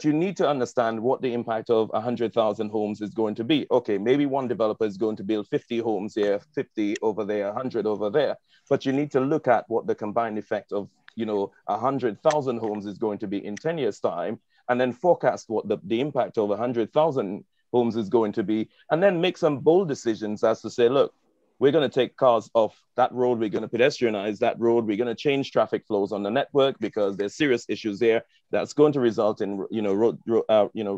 you need to understand what the impact of 100,000 homes is going to be. Okay, maybe one developer is going to build 50 homes here, 50 over there, 100 over there, but you need to look at what the combined effect of, 100,000 homes is going to be in 10 years' time, and then forecast what the impact of 100,000 homes is going to be, and then make some bold decisions as to say, look, we're going to take cars off that road. We're going to pedestrianize that road. We're going to change traffic flows on the network because there's serious issues there that's going to result in,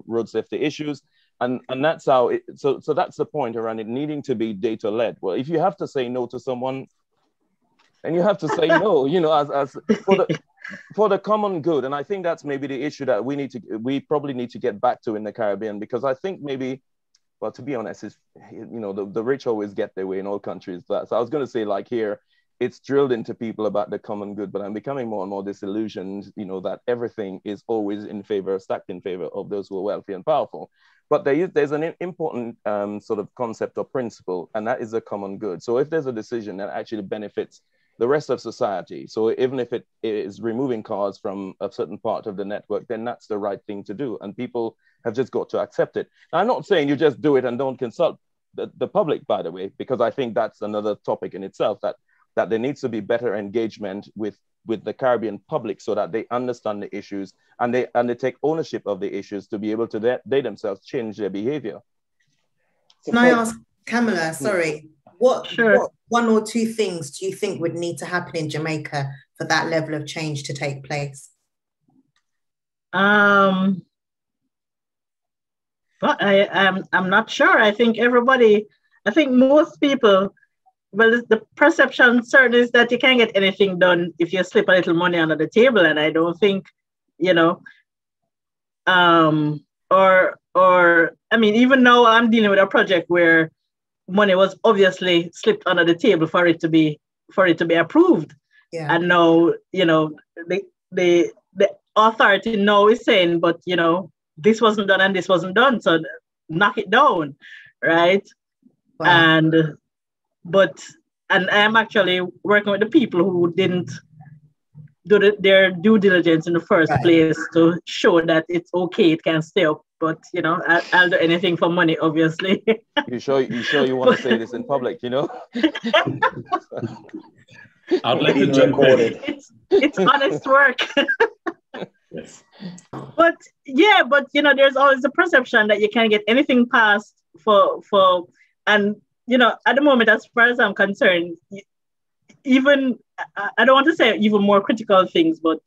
road safety issues. And that's how so that's the point around it needing to be data led. Well, if you have to say no to someone, and you have to say no, as for the common good. And I think that's maybe the issue that we probably need to get back to in the Caribbean, because I think maybe, well, to be honest, it's, the rich always get their way in all countries. So I was going to say, like here, it's drilled into people about the common good, but I'm becoming more and more disillusioned, that everything is always stacked in favor of those who are wealthy and powerful. But there's an important sort of concept or principle, and that is a common good. So if there's a decision that actually benefits the rest of society, so even if it is removing cars from a certain part of the network, then that's the right thing to do. And people have just got to accept it. Now, I'm not saying you just do it and don't consult the public, by the way, because I think that's another topic in itself, that there needs to be better engagement with the Caribbean public so that they understand the issues and they take ownership of the issues to be able to they themselves change their behavior. Can I ask Kamala, sorry, what one or two things do you think would need to happen in Jamaica for that level of change to take place? But I'm not sure. I think most people, well, the perception certainly is that you can't get anything done if you slip a little money under the table. And I don't think, even now I'm dealing with a project where money was obviously slipped under the table for it to be approved. Yeah. And now, the authority now is saying, but this wasn't done and this wasn't done, so knock it down, right? Wow. And I'm actually working with the people who didn't do their due diligence in the first place to show that it's okay, it can stay up. But I'll do anything for money, obviously. You sure you want to say this in public? I'd like to jump in. It's honest work. Yes. But there's always a perception that you can't get anything passed at the moment, as far as I'm concerned, even I don't want to say even more critical things, but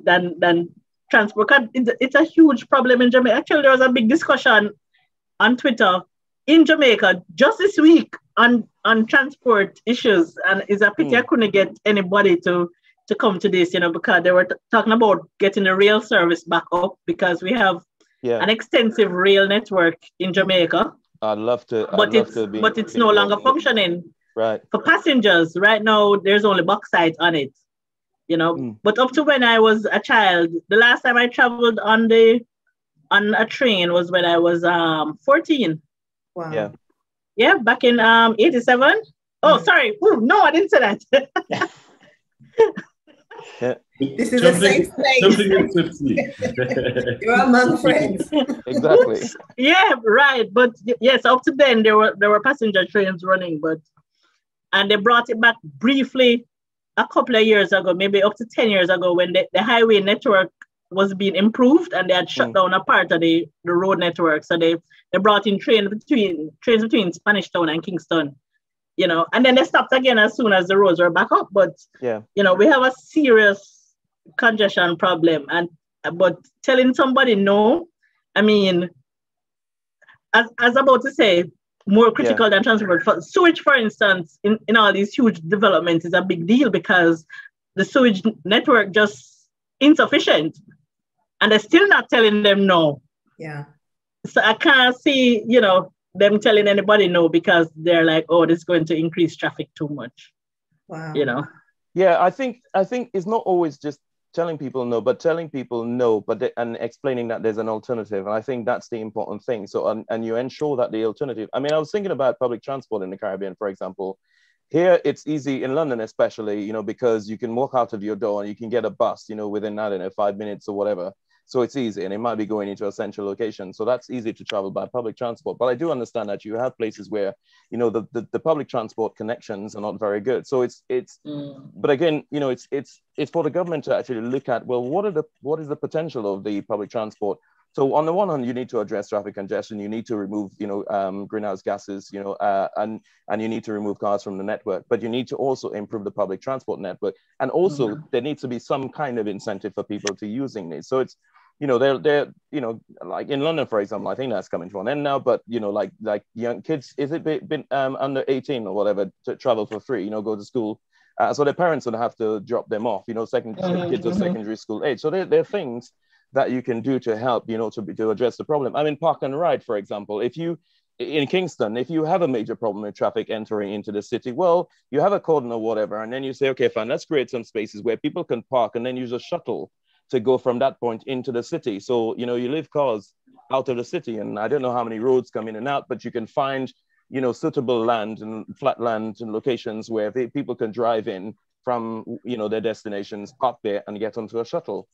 than transport. It's a huge problem in Jamaica. Actually, there was a big discussion on Twitter in Jamaica just this week on transport issues, and it's a pity I couldn't get anybody to come to this, because they were talking about getting the rail service back up, because we have an extensive rail network in Jamaica. I'd love to. But it's no longer functioning. Right. For passengers, right now there's only bauxite on it. But up to when I was a child, the last time I traveled on a train was when I was 14. Wow. Yeah. Yeah, back in 87. Oh, sorry. Ooh, no, I didn't say that. Yeah. This is a safe place. You're among friends. Exactly. Yeah, right. But yes, up to then there were passenger trains running, and they brought it back briefly a couple of years ago, maybe up to 10 years ago, when the highway network was being improved and they had shut down a part of the road network. So they brought in trains between Spanish Town and Kingston, and then they stopped again as soon as the roads were back up. But we have a serious congestion problem, but telling somebody no, as about to say, more critical than transport. For sewage, for instance, in all these huge developments is a big deal, because the sewage network just insufficient, and they're still not telling them no. Yeah. So I can't see, them telling anybody no, because they're like, oh, this is going to increase traffic too much. Wow. You know? Yeah, I think it's not always just telling people no, but telling people no, and explaining that there's an alternative. And I think that's the important thing. So, and you ensure that the alternative, I mean, I was thinking about public transport in the Caribbean, for example. Here, it's easy in London, especially, you know, because you can walk out of your door and you can get a bus, you know, within, I don't know, 5 minutes or whatever. So it's easy, and it might be going into a central location. So that's easy to travel by public transport. But I do understand that you have places where, you know, the public transport connections are not very good. So but again, you know, it's for the government to actually look at, well, what is the potential of the public transport? So on the one hand, you need to address traffic congestion. You need to remove, you know, greenhouse gases, you know, and you need to remove cars from the network. But you need to also improve the public transport network. And also there needs to be some kind of incentive for people to using this. So it's, you know, they're you know, like in London, for example, I think that's coming to an end now. But you know, like young kids, is it been under 18 or whatever to travel for free? You know, go to school. So their parents would have to drop them off. You know, kids of secondary school age. So there are things that you can do to help, you know, to address the problem. I mean, park and ride, for example, in Kingston, if you have a major problem with traffic entering into the city, well, you have a cordon or whatever, and then you say, okay, fine, let's create some spaces where people can park and then use a shuttle to go from that point into the city. So, you know, you leave cars out of the city, and I don't know how many roads come in and out, but you can find, you know, suitable land and flat land and locations where people can drive in from, you know, their destinations, park there and get onto a shuttle.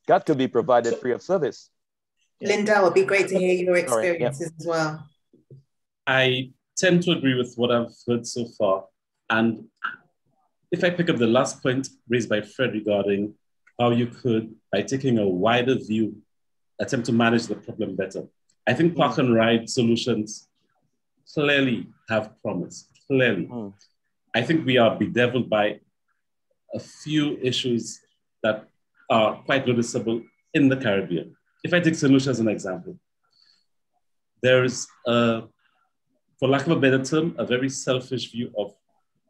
That could be provided free of service. Linda, it would be great to hear your experiences as well. I tend to agree with what I've heard so far. And if I pick up the last point raised by Fred regarding how you could, by taking a wider view, attempt to manage the problem better. I think park and ride solutions clearly have promise, clearly. I think we are bedeviled by a few issues that are quite noticeable in the Caribbean. If I take St. Lucia as an example, there is, for lack of a better term, a very selfish view of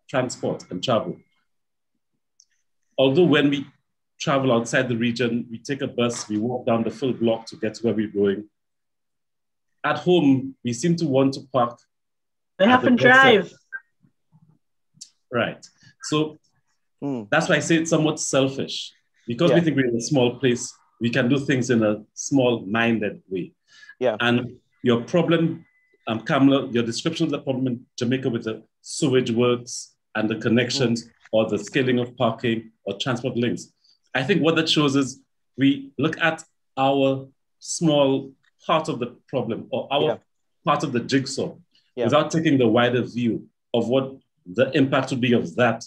transport and travel. Although when we travel outside the region, we take a bus, we walk down the full block to get to where we're going. At home, we seem to want to park. They have to drive. Right. So that's why I say it's somewhat selfish. Because we think we're in a small place, we can do things in a small-minded way. Yeah. And your problem, Kamala, your description of the problem in Jamaica with the sewage works and the connections or the scaling of parking or transport links, I think what that shows is we look at our small part of the problem or our part of the jigsaw without taking the wider view of what the impact would be of that,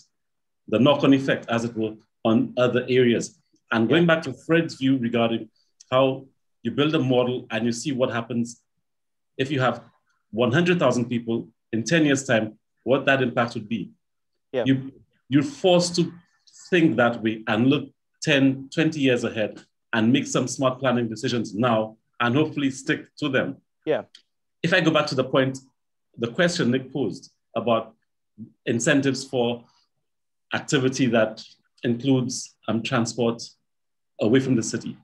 the knock-on effect, as it were, on other areas. And going back to Fred's view regarding how you build a model and you see what happens if you have 100,000 people in 10 years' time, what that impact would be. Yeah. You're forced to think that way and look 10, 20 years ahead and make some smart planning decisions now and hopefully stick to them. Yeah. If I go back to the question Nick posed about incentives for activity that includes transport away from the city.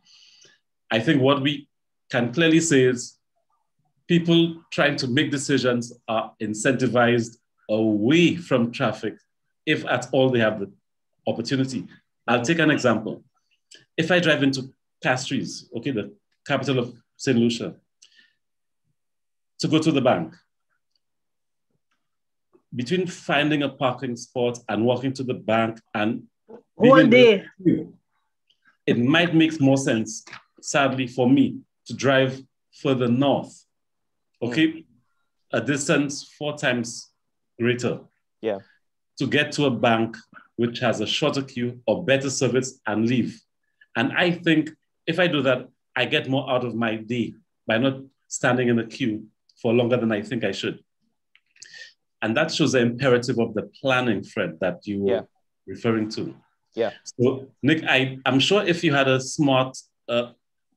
I think what we can clearly say is people trying to make decisions are incentivized away from traffic if at all they have the opportunity. I'll take an example. If I drive into Castries, okay, the capital of St. Lucia, to go to the bank, between finding a parking spot and walking to the bank and one day, it might make more sense, sadly, for me to drive further north, okay, a distance 4 times greater, to get to a bank which has a shorter queue or better service and leave. And I think if I do that, I get more out of my day by not standing in a queue for longer than I think I should. And that shows the imperative of the planning, Fred, that you were referring to. Yeah. So, Nick, I'm sure if you had a smart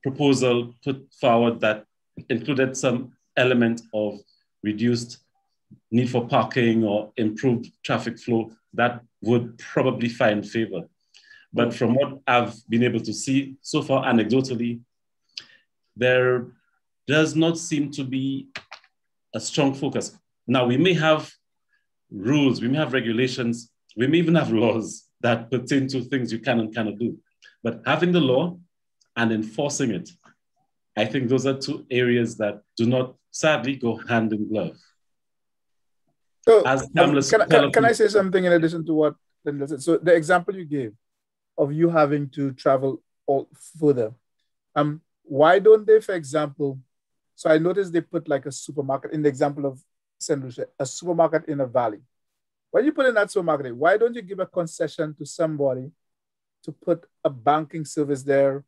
proposal put forward that included some element of reduced need for parking or improved traffic flow, that would probably find favor. But from what I've been able to see so far anecdotally, there does not seem to be a strong focus. Now, we may have rules, we may have regulations, we may even have laws that pertain to things you can and cannot do. But having the law and enforcing it, I think those are two areas that do not, sadly, go hand in glove. So, can I say something in addition to what Linda said? So the example you gave of you having to travel further, why don't they, for example, so I noticed they put like a supermarket in the example of St. Lucia, a supermarket in a valley. When you put in that supermarket, why don't you give a concession to somebody to put a banking service there,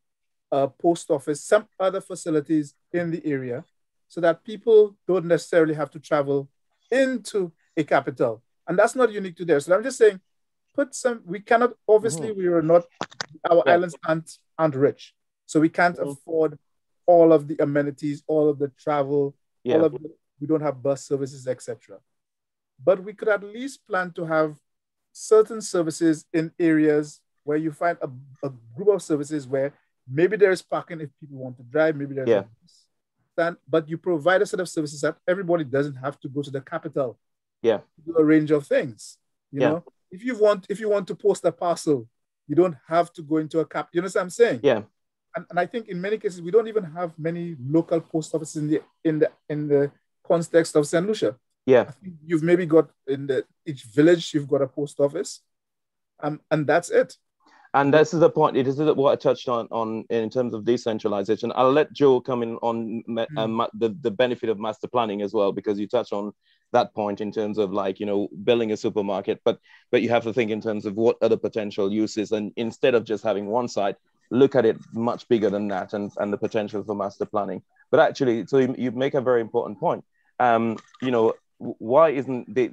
a post office, some other facilities in the area, so that people don't necessarily have to travel into a capital? And that's not unique to there. So I'm just saying, put some, we cannot, obviously we are not, our islands aren't rich. So we can't afford all of the amenities, all of the travel, all of the, we don't have bus services, etc. But we could at least plan to have certain services in areas where you find a group of services where maybe there is parking if people want to drive, maybe there's a bus, but you provide a set of services that everybody doesn't have to go to the capital. To do a range of things. You know, if you want to post a parcel, you don't have to go into a cap. You know what I'm saying? And I think in many cases we don't even have many local post offices in the context of St. Lucia. I think you've maybe got each village you've got a post office, and that's it. And this is the point. It is what I touched on in terms of decentralization. I'll let Joe come in on the benefit of master planning as well, because you touched on that point in terms of, like, you know, building a supermarket, but you have to think in terms of what other potential uses, and instead of just having one site, look at it much bigger than that, and the potential for master planning. But actually, so you make a very important point. You know, why isn't the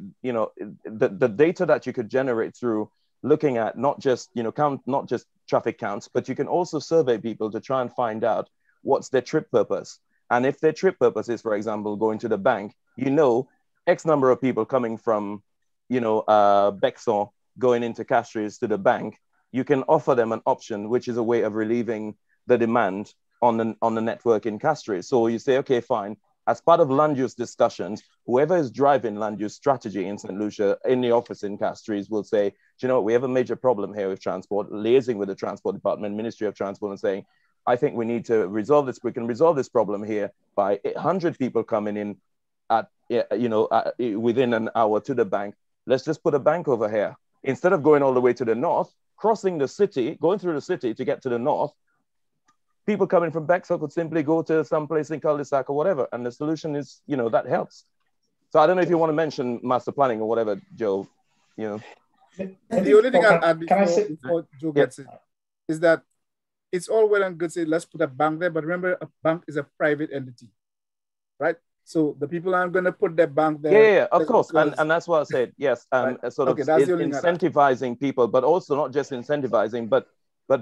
data that you could generate through looking at not just, you know, not just traffic counts, but you can also survey people to try and find out what's their trip purpose. And if their trip purpose is, for example, going to the bank, you know, X number of people coming from, you know, Bexon going into Castries to the bank, you can offer them an option, which is a way of relieving the demand on the network in Castries. So you say, okay, fine. As part of land use discussions, whoever is driving land use strategy in St. Lucia in the office in Castries will say, you know, we have a major problem here with transport, liaising with the Transport Department, Ministry of Transport, and saying, I think we need to resolve this. We can resolve this problem here by 100 people coming in at, you know, within an hour to the bank. Let's just put a bank over here. Instead of going all the way to the north, crossing the city, going through the city to get to the north, people coming from Bexar could simply go to some place in cul-de-sac or whatever. And the solution is, you know, that helps. So I don't know if you want to mention master planning or whatever, Joe, you know. And the only thing I'll add before Joe gets it is that it's all well and good saying, let's put a bank there. But remember, a bank is a private entity, right? So the people aren't going to put their bank there. Yeah, of course. And that's what I said. Yes. Right. Sort of incentivizing people, but also not just incentivizing, but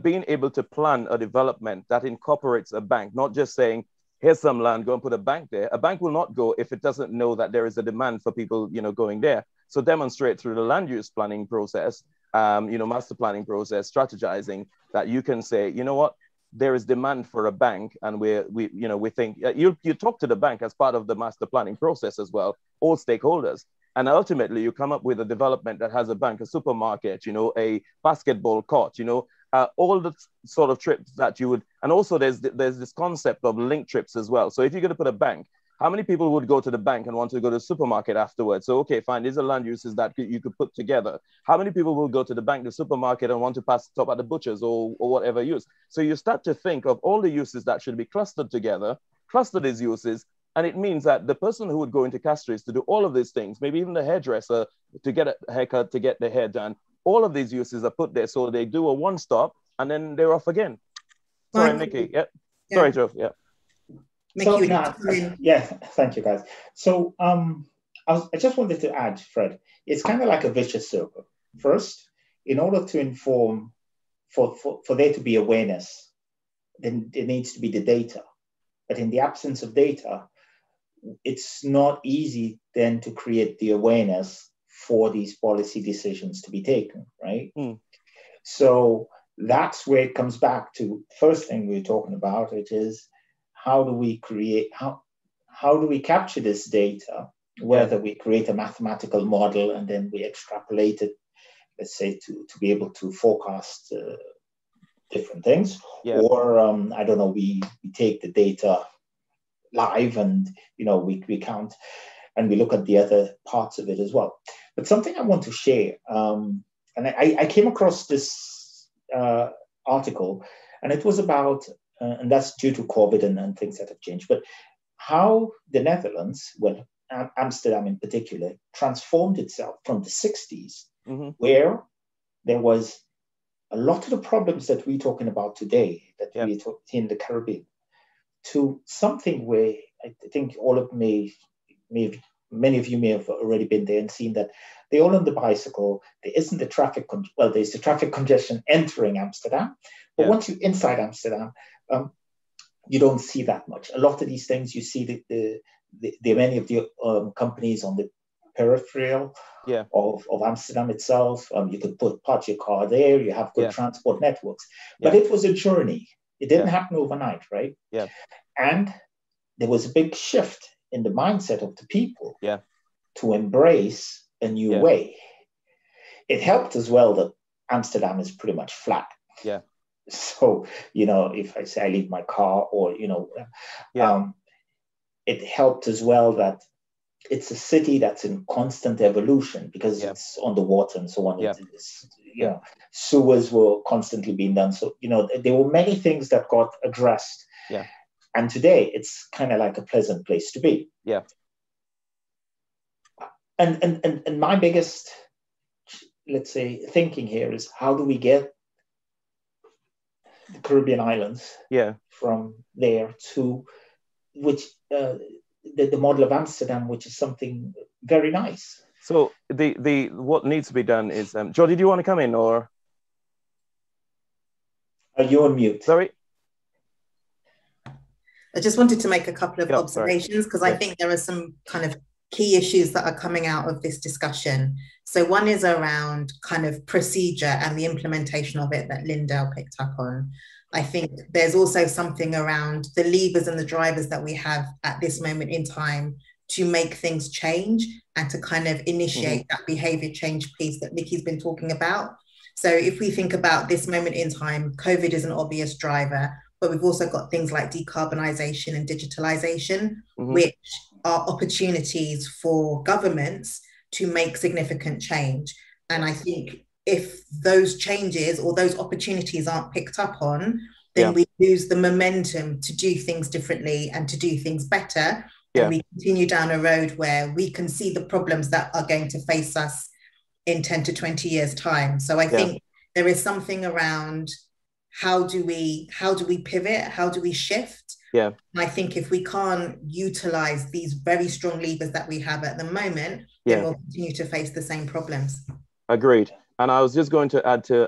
being able to plan a development that incorporates a bank, not just saying, here's some land, go and put a bank there. A bank will not go if it doesn't know that there is a demand for people, you know, going there. So demonstrate through the land use planning process, you know, master planning process, strategizing, that you can say, you know what, there is demand for a bank, and we think you talk to the bank as part of the master planning process as well, all stakeholders. And ultimately you come up with a development that has a bank, a supermarket, you know, a basketball court, you know, all the sort of trips that you would, and also there's this concept of link trips as well. So if you're going to put a bank, how many people would go to the bank and want to go to the supermarket afterwards? So, okay, fine, these are land uses that you could put together. How many people will go to the bank, the supermarket, and want to stop at the butcher's or whatever use? So you start to think of all the uses that should be clustered together, cluster these uses, and it means that the person who would go into Castries to do all of these things, maybe even the hairdresser to get a haircut, to get their hair done, all of these uses are put there so they do a one-stop and then they're off again. Sorry, Mickey. Yeah. Sorry, Joe. Yeah. So, thank you, guys. So I just wanted to add, Fred, it's kind of like a vicious circle. First, in order to inform, for there to be awareness, then there needs to be the data. But in the absence of data, it's not easy then to create the awareness for these policy decisions to be taken, right? So that's where it comes back to the first thing we were talking about, which is how do we create, how how do we capture this data, whether we create a mathematical model and then we extrapolate it, let's say, to be able to forecast different things, or I don't know, we take the data live and we count and we look at the other parts of it as well. But something I want to share, and I came across this article, and it was about, and that's due to COVID and things that have changed, but how the Netherlands, well, Amsterdam in particular, transformed itself from the 60s, where there was a lot of the problems that we're talking about today, that we talk in the Caribbean, to something where I think many of you may have already been there and seen that they're all on the bicycle. There isn't the traffic, there's the traffic congestion entering Amsterdam, but once you're inside Amsterdam, you don't see that much. A lot of these things, you see the many of the companies on the peripheral of Amsterdam itself. You could park your car there. You have good transport networks. But it was a journey. It didn't happen overnight, right? Yeah. And there was a big shift in the mindset of the people to embrace a new way. It helped as well that Amsterdam is pretty much flat. Yeah. So, if I say I leave my car or, it helped as well that it's a city that's in constant evolution because it's on the water and so on. Sewers were constantly being done. So, there were many things that got addressed. Yeah. And today it's kind of like a pleasant place to be. Yeah. And my biggest, let's say, thinking here is how do we get the Caribbean islands from there to which the model of Amsterdam, which is something very nice. So the what needs to be done is, Joe, did you want to come in or? Are you on mute? Sorry. I just wanted to make a couple of observations because I think there are some kind of key issues that are coming out of this discussion. So one is around kind of procedure and the implementation of it that Lindell picked up on. I think there's also something around the levers and the drivers that we have at this moment in time to make things change and to kind of initiate that behavior change piece that Nikki's been talking about. So if we think about this moment in time, COVID is an obvious driver, but we've also got things like decarbonisation and digitalisation, which are opportunities for governments to make significant change. And I think if those changes or those opportunities aren't picked up on, then we lose the momentum to do things differently and to do things better. And we continue down a road where we can see the problems that are going to face us in 10 to 20 years' time. So I think there is something around how do we pivot? How do we shift? Yeah. And I think if we can't utilize these very strong levers that we have at the moment, then we'll continue to face the same problems. Agreed. And I was just going to add to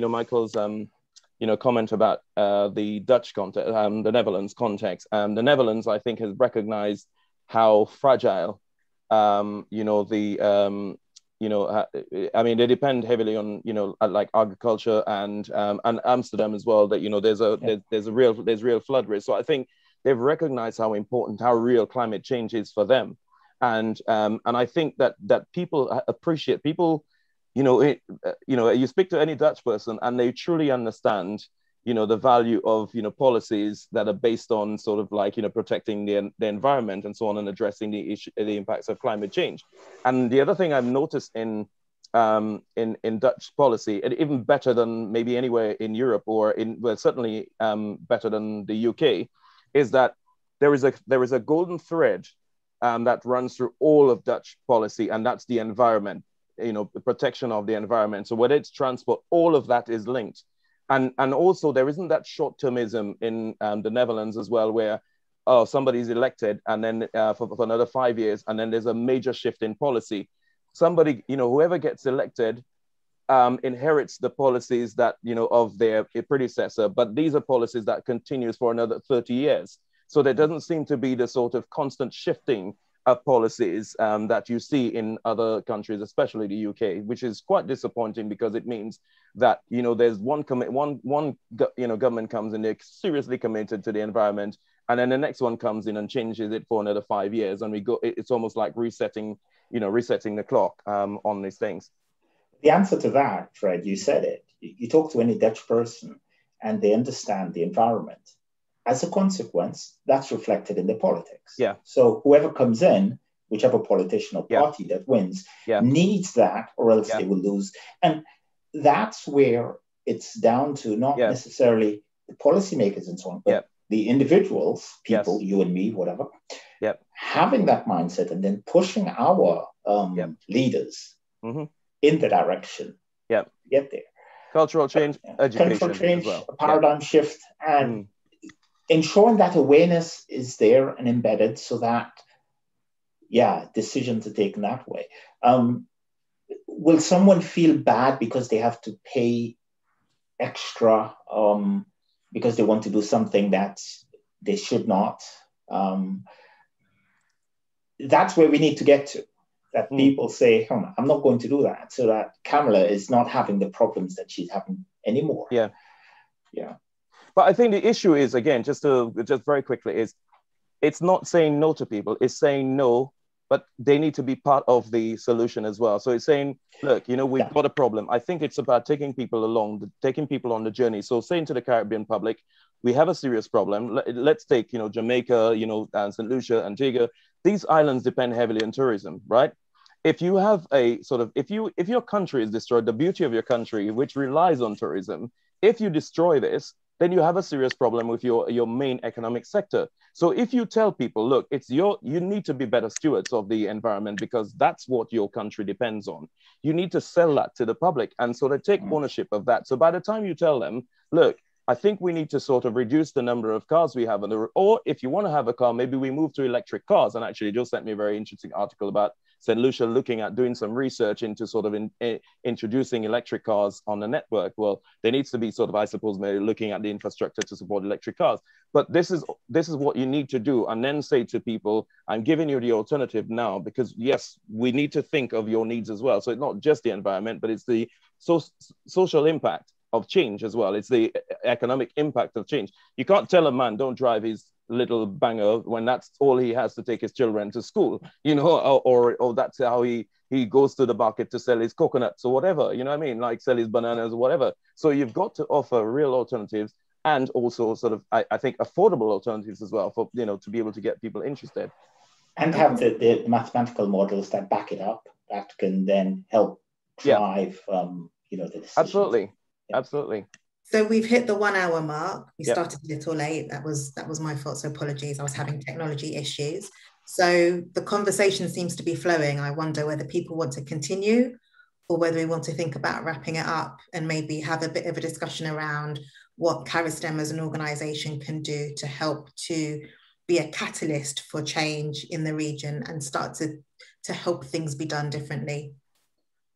Michael's comment about the Dutch context, the Netherlands context. The Netherlands, I think, has recognized how fragile I mean, they depend heavily on, like agriculture and Amsterdam as well, that, there's real flood risk. So I think they've recognized how important, how real climate change is for them. And I think that people appreciate, you speak to any Dutch person and they truly understand, the value of, policies that are based on sort of like, protecting the environment and so on and addressing the impacts of climate change. And the other thing I've noticed in Dutch policy, and even better than maybe anywhere in Europe or certainly better than the UK, is that there is a golden thread that runs through all of Dutch policy, and that's the environment, the protection of the environment. So whether it's transport, all of that is linked. And also there isn't that short-termism in the Netherlands as well, where somebody's elected and then for another 5 years, and then there's a major shift in policy. Somebody, whoever gets elected inherits the policies that, of their predecessor, but these are policies that continues for another 30 years. So there doesn't seem to be the sort of constant shifting of policies that you see in other countries, especially the UK, which is quite disappointing because it means that, there's one government comes in, they're seriously committed to the environment, and then the next one comes in and changes it for another 5 years, and we go. It's almost like resetting the clock on these things. The answer to that, Fred, you said it. You talk to any Dutch person, and they understand the environment. As a consequence, that's reflected in the politics. Yeah. So whoever comes in, whichever politician or party that wins, needs that, or else they will lose. And that's where it's down to not necessarily the policymakers and so on, but the individuals, people, you and me, whatever, having that mindset and then pushing our leaders in the direction to get there. Cultural change, education, cultural change, as well. A paradigm shift, and ensuring that awareness is there and embedded so that, decisions are taken that way. Will someone feel bad because they have to pay extra because they want to do something that they should not? That's where we need to get to. That people say, I'm not going to do that, so that Kamala is not having the problems that she's having anymore. Yeah. But I think the issue is, again, just very quickly, is it's not saying no to people, it's saying no, but they need to be part of the solution as well. So it's saying, look, we've got a problem. I think it's about taking people along, taking people on the journey. So saying to the Caribbean public, we have a serious problem. Let's take, Jamaica, and St. Lucia, Antigua. These islands depend heavily on tourism, right? If you have a sort of, if your country is destroyed, the beauty of your country, which relies on tourism, if you destroy this, then you have a serious problem with your main economic sector. So if you tell people, look, you need to be better stewards of the environment because that's what your country depends on. You need to sell that to the public and sort of take ownership of that. So by the time you tell them, look, I think we need to sort of reduce the number of cars we have on the road, or if you want to have a car, maybe we move to electric cars. And actually, Joe sent me a very interesting article about St. Lucia looking at doing some research into sort of introducing electric cars on the network. Well, there needs to be sort of, I suppose, maybe looking at the infrastructure to support electric cars. But this is what you need to do, and then say to people, I'm giving you the alternative now, because yes, we need to think of your needs as well. So it's not just the environment, but it's the social impact of change as well. It's the economic impact of change. You can't tell a man don't drive his little banger when that's all he has to take his children to school, or that's how he goes to the market to sell his coconuts or whatever, like sell his bananas or whatever. So you've got to offer real alternatives, and also sort of, I think, affordable alternatives as well for, to be able to get people interested. And have the mathematical models that back it up, that can then help drive, the decisions. Absolutely. Absolutely. So we've hit the 1 hour mark. We started a little late. That was my fault. So apologies. I was having technology issues. So the conversation seems to be flowing. I wonder whether people want to continue or whether we want to think about wrapping it up and maybe have a bit of a discussion around what CARISTEM as an organization can do to help to be a catalyst for change in the region and start to help things be done differently.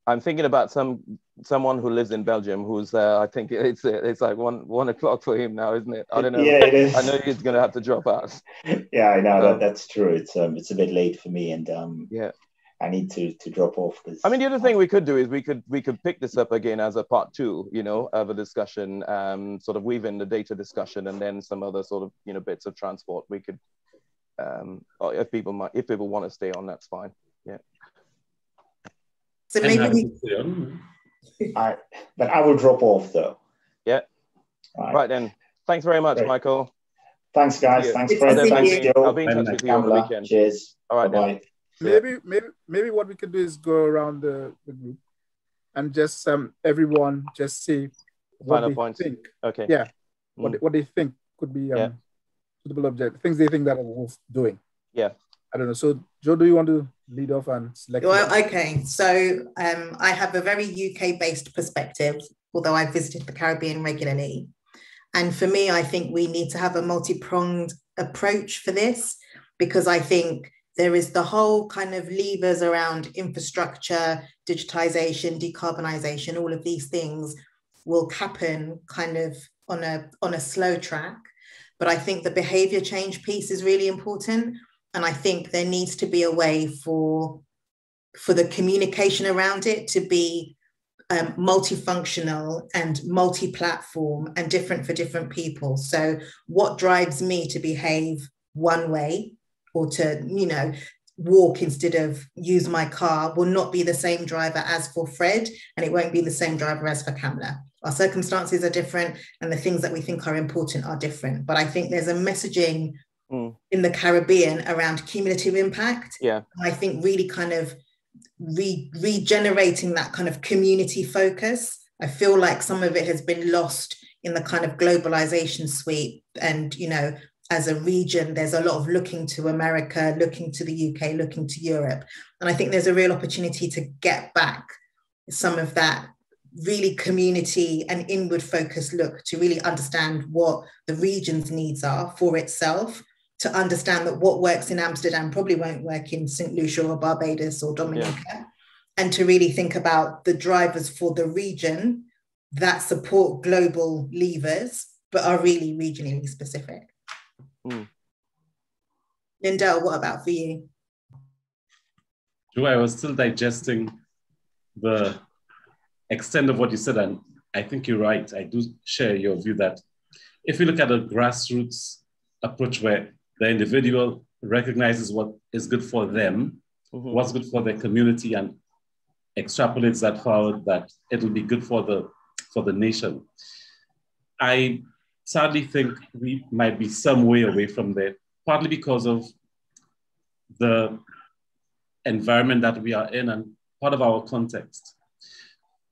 I'm thinking about someone who lives in Belgium who's I think it's like 1 o'clock for him now, isn't it? I don't know. Yeah, it is. I know he's going to have to drop out. Yeah, I know that's true. It's a bit late for me, and I need to drop off. I mean, the other thing we could do is we could pick this up again as a part 2, of a discussion, sort of weave in the data discussion and then some other sort of bits of transport. We could, if people want to stay on, that's fine. Yeah. So maybe but I will drop off though. Yeah. Right then. Thanks very much, Michael. Thanks, guys. Thanks, Fred. Thanks, Joe. I'll be in touch with you over the weekend. Cheers. All right. Bye. Maybe what we could do is go around the group and just everyone just say what they think. Okay. Yeah. What they think could be suitable object, things they think that are worth doing. Yeah. I don't know. So, Joe, do you want to lead off and select? Well, okay. So I have a very UK-based perspective, although I've visited the Caribbean regularly. And for me, I think we need to have a multi-pronged approach for this, because I think there is the whole kind of levers around infrastructure, digitization, decarbonisation, all of these things will happen kind of on a slow track. But I think the behaviour change piece is really important. And I think there needs to be a way for the communication around it to be multifunctional and multi-platform and different for different people. So what drives me to behave one way or to, you know, walk instead of use my car will not be the same driver as for Fred, and it won't be the same driver as for Kamla. Our circumstances are different and the things that we think are important are different. But I think there's a messaging in the Caribbean around cumulative impact. Yeah. I think really kind of regenerating that kind of community focus. I feel like some of it has been lost in the kind of globalization sweep. And, you know, as a region, there's a lot of looking to America, looking to the UK, looking to Europe. And I think there's a real opportunity to get back some of that really community and inward focused look to really understand what the region's needs are for itself, to understand that what works in Amsterdam probably won't work in St. Lucia or Barbados or Dominica, and to really think about the drivers for the region that support global levers, but are really regionally specific. Lindell, what about for you? Joe, I was still digesting the extent of what you said, and I think you're right. I do share your view that if you look at a grassroots approach where the individual recognizes what is good for them, what's good for their community, and extrapolates that forward, that it'll be good for the nation. I sadly think we might be some way away from there, partly because of the environment that we are in and part of our context.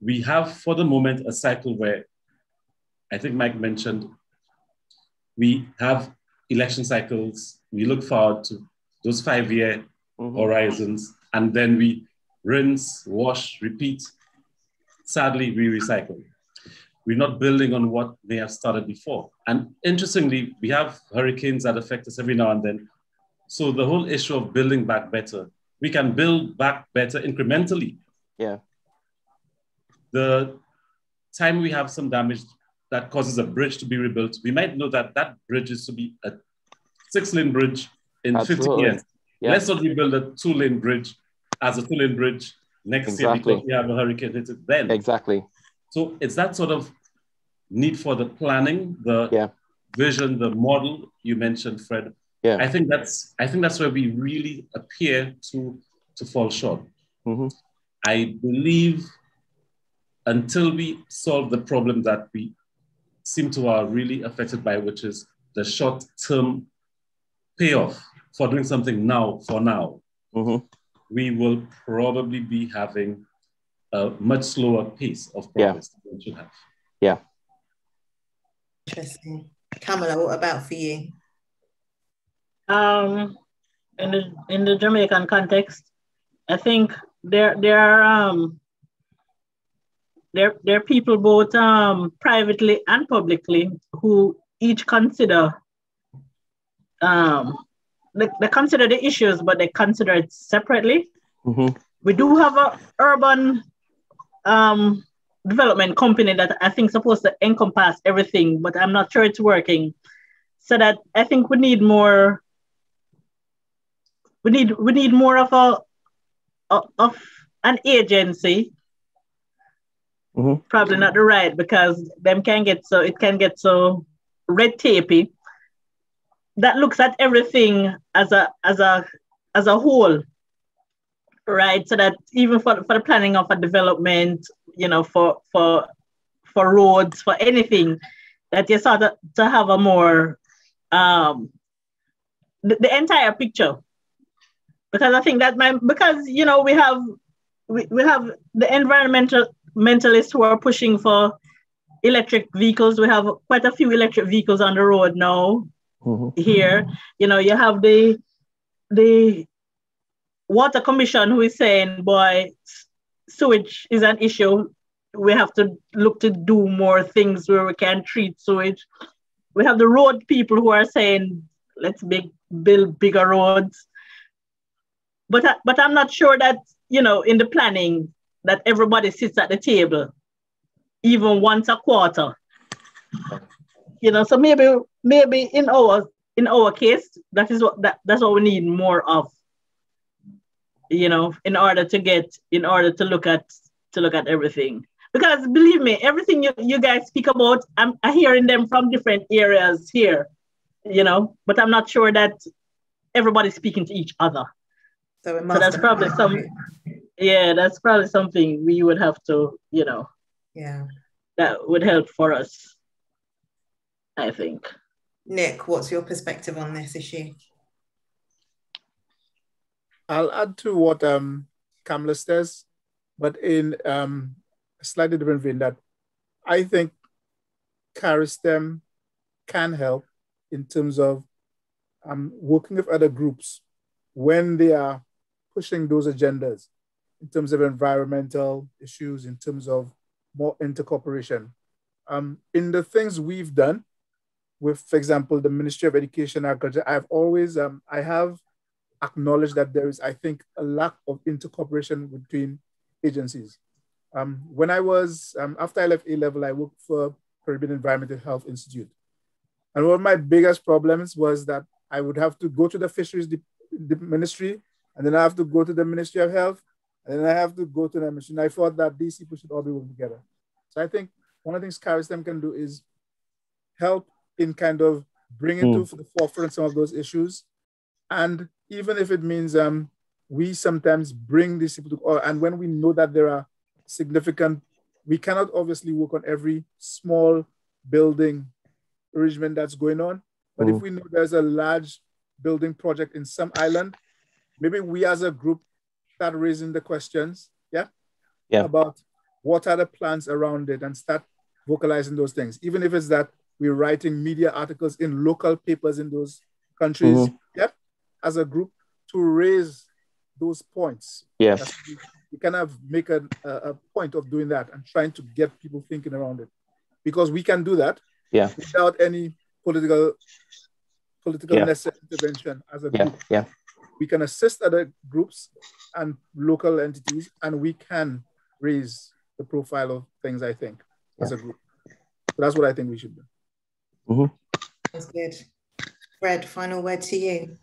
We have, for the moment, a cycle where I think Mike mentioned we have election cycles, we look forward to those 5-year horizons, and then we rinse, wash, repeat. Sadly, we recycle. We're not building on what they have started before. And interestingly, we have hurricanes that affect us every now and then. So the whole issue of building back better, we can build back better incrementally. Yeah. The time we have some damage that causes a bridge to be rebuilt, we might know that that bridge is to be a 6-lane bridge in 50 years. Yeah. Let's not rebuild a 2-lane bridge as a 2-lane bridge next year because we have a hurricane hit it then. Exactly. So it's that sort of need for the planning, the vision, the model you mentioned, Fred. Yeah. I think that's where we really appear to fall short. I believe until we solve the problem that we seem to are really affected by, which is the short-term payoff for doing something now for now, we will probably be having a much slower pace of progress than we should have. Yeah. Interesting. Kamala, what about for you? In the Jamaican context, I think there are people both privately and publicly who each consider they consider the issues, but they consider it separately. We do have an urban development company that I think is supposed to encompass everything, but I'm not sure it's working. So that I think we need more. We need more of an agency. Probably not the right, because it can get so red tapey. That looks at everything as a whole, right? So that even for the planning of a development, you know, for roads, for anything, that you sort of to have a more the entire picture. Because I think that because you know we have the environmentalists who are pushing for electric vehicles. We have quite a few electric vehicles on the road now. Here, you know, you have the Water Commission who is saying, boy, sewage is an issue. We have to look to do more things where we can treat sewage. We have the road people who are saying, let's build bigger roads. But I'm not sure that, you know, in the planning that everybody sits at the table, even once a quarter. You know, so maybe in our case, that's what we need more of. You know, in order to look at everything. Because believe me, everything you guys speak about, I'm hearing them from different areas here, but I'm not sure that everybody's speaking to each other. So that's probably that's probably something we would have to, that would help for us, I think. Nick, what's your perspective on this issue? I'll add to what Kamla says, but in a slightly different vein, that I think CARISTEM can help in terms of working with other groups when they are pushing those agendas in terms of environmental issues, in terms of more intercooperation. In the things we've done with, for example, the Ministry of Education and Agriculture, I've always, I have acknowledged that there is, I think, a lack of intercooperation between agencies. When I was, after I left A-level, I worked for Caribbean Environmental Health Institute. And one of my biggest problems was that I would have to go to the fisheries ministry, and then I have to go to the Ministry of Health, and then I have to go to the mission. I thought that these people should all be working together. So I think one of the things CARISTEM can do is help in kind of bringing to the forefront some of those issues. And even if it means we sometimes bring these people to, and when we know that there are significant, we cannot obviously work on every small building arrangement that's going on. But if we know there's a large building project in some island, maybe we as a group start raising the questions, about what are the plans around it and start vocalizing those things. Even if it's that we're writing media articles in local papers in those countries, as a group to raise those points. Yes. We kind of make a point of doing that and trying to get people thinking around it. Because we can do that without any political necessary intervention as a group. We can assist other groups and local entities, and we can raise the profile of things, I think, as a group. So that's what I think we should do. That's good. Fred, final word to you.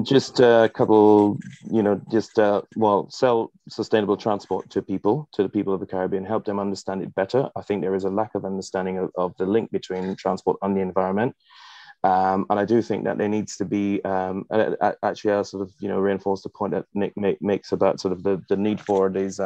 Just a couple, sell sustainable transport to the people of the Caribbean, help them understand it better. I think there is a lack of understanding of the link between transport and the environment. And I do think that there needs to be, actually, I'll sort of, reinforce the point that Nick makes about sort of the need for these,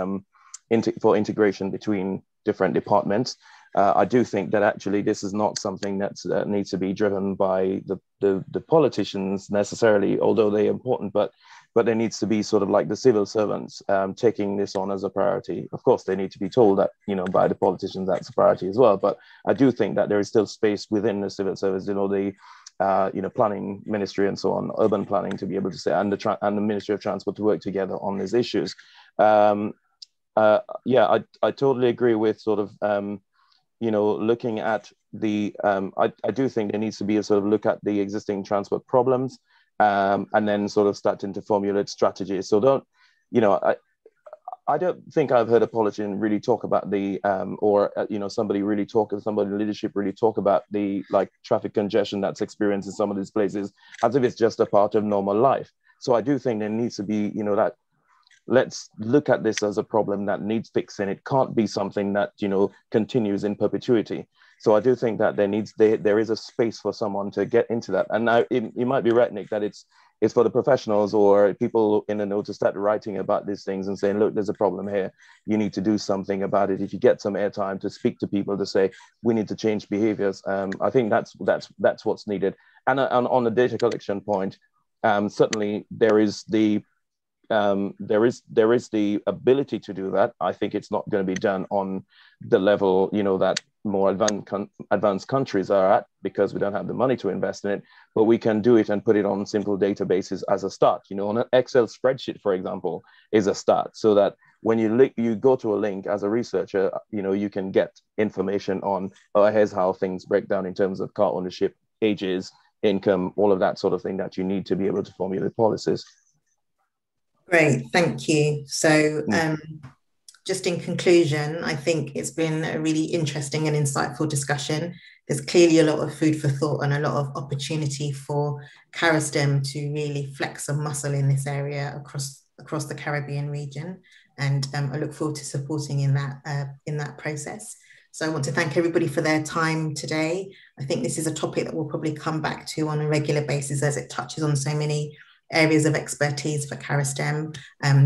for integration between different departments. I do think that actually this is not something that needs to be driven by the politicians necessarily, although they're important, but there needs to be sort of like the civil servants taking this on as a priority. Of course, they need to be told that, by the politicians that's a priority as well. But I do think that there is still space within the civil service, the planning ministry and so on, urban planning to be able to say, and the Ministry of Transport to work together on these issues. I totally agree with sort of, looking at the, I do think there needs to be a sort of look at the existing transport problems and then sort of starting to formulate strategies. So I don't think I've heard a politician really talk about the, somebody in leadership really talk about the traffic congestion that's experienced in some of these places as if it's just a part of normal life. So I do think there needs to be, that let's look at this as a problem that needs fixing. It can't be something that, continues in perpetuity. So I do think that there is a space for someone to get into that. And now you might be right, Nick, that it's for the professionals or people in the know to start writing about these things and saying, look, there's a problem here. You need to do something about it. If you get some airtime to speak to people to say, we need to change behaviors. I think that's what's needed. And on the data collection point, certainly there is the ability to do that. I think it's not going to be done on the level, that more advanced countries are at, because we don't have the money to invest in it, but we can do it and put it on simple databases as a start. On an Excel spreadsheet, for example, is a start, so that when you go to a link as a researcher, you can get information on, here's how things break down in terms of car ownership, ages, income, all of that sort of thing that you need to be able to formulate policies. Great, thank you. So just in conclusion, I think it's been a really interesting and insightful discussion. There's clearly a lot of food for thought and a lot of opportunity for CARISTEM to really flex some muscle in this area across the Caribbean region. and I look forward to supporting in that process. So I want to thank everybody for their time today. I think this is a topic that we'll probably come back to on a regular basis, as it touches on so many areas of expertise for CARISTEM.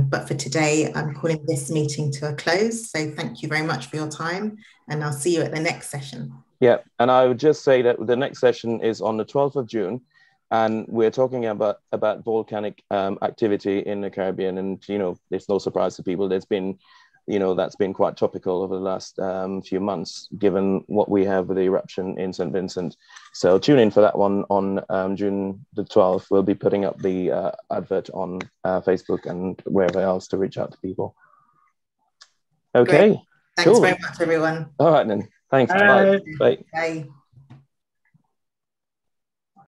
But for today, I'm calling this meeting to a close. So thank you very much for your time, and I'll see you at the next session. Yeah, and I would just say that the next session is on the 12th of June, and we're talking about volcanic activity in the Caribbean. And, you know, it's no surprise to people. There's been, you know, that's been quite topical over the last few months, given what we have with the eruption in St. Vincent. So tune in for that one on June the 12th. We'll be putting up the advert on Facebook and wherever else to reach out to people. Okay. Great. Thanks very much, everyone. All right, then. Thanks. Bye. Bye. Bye.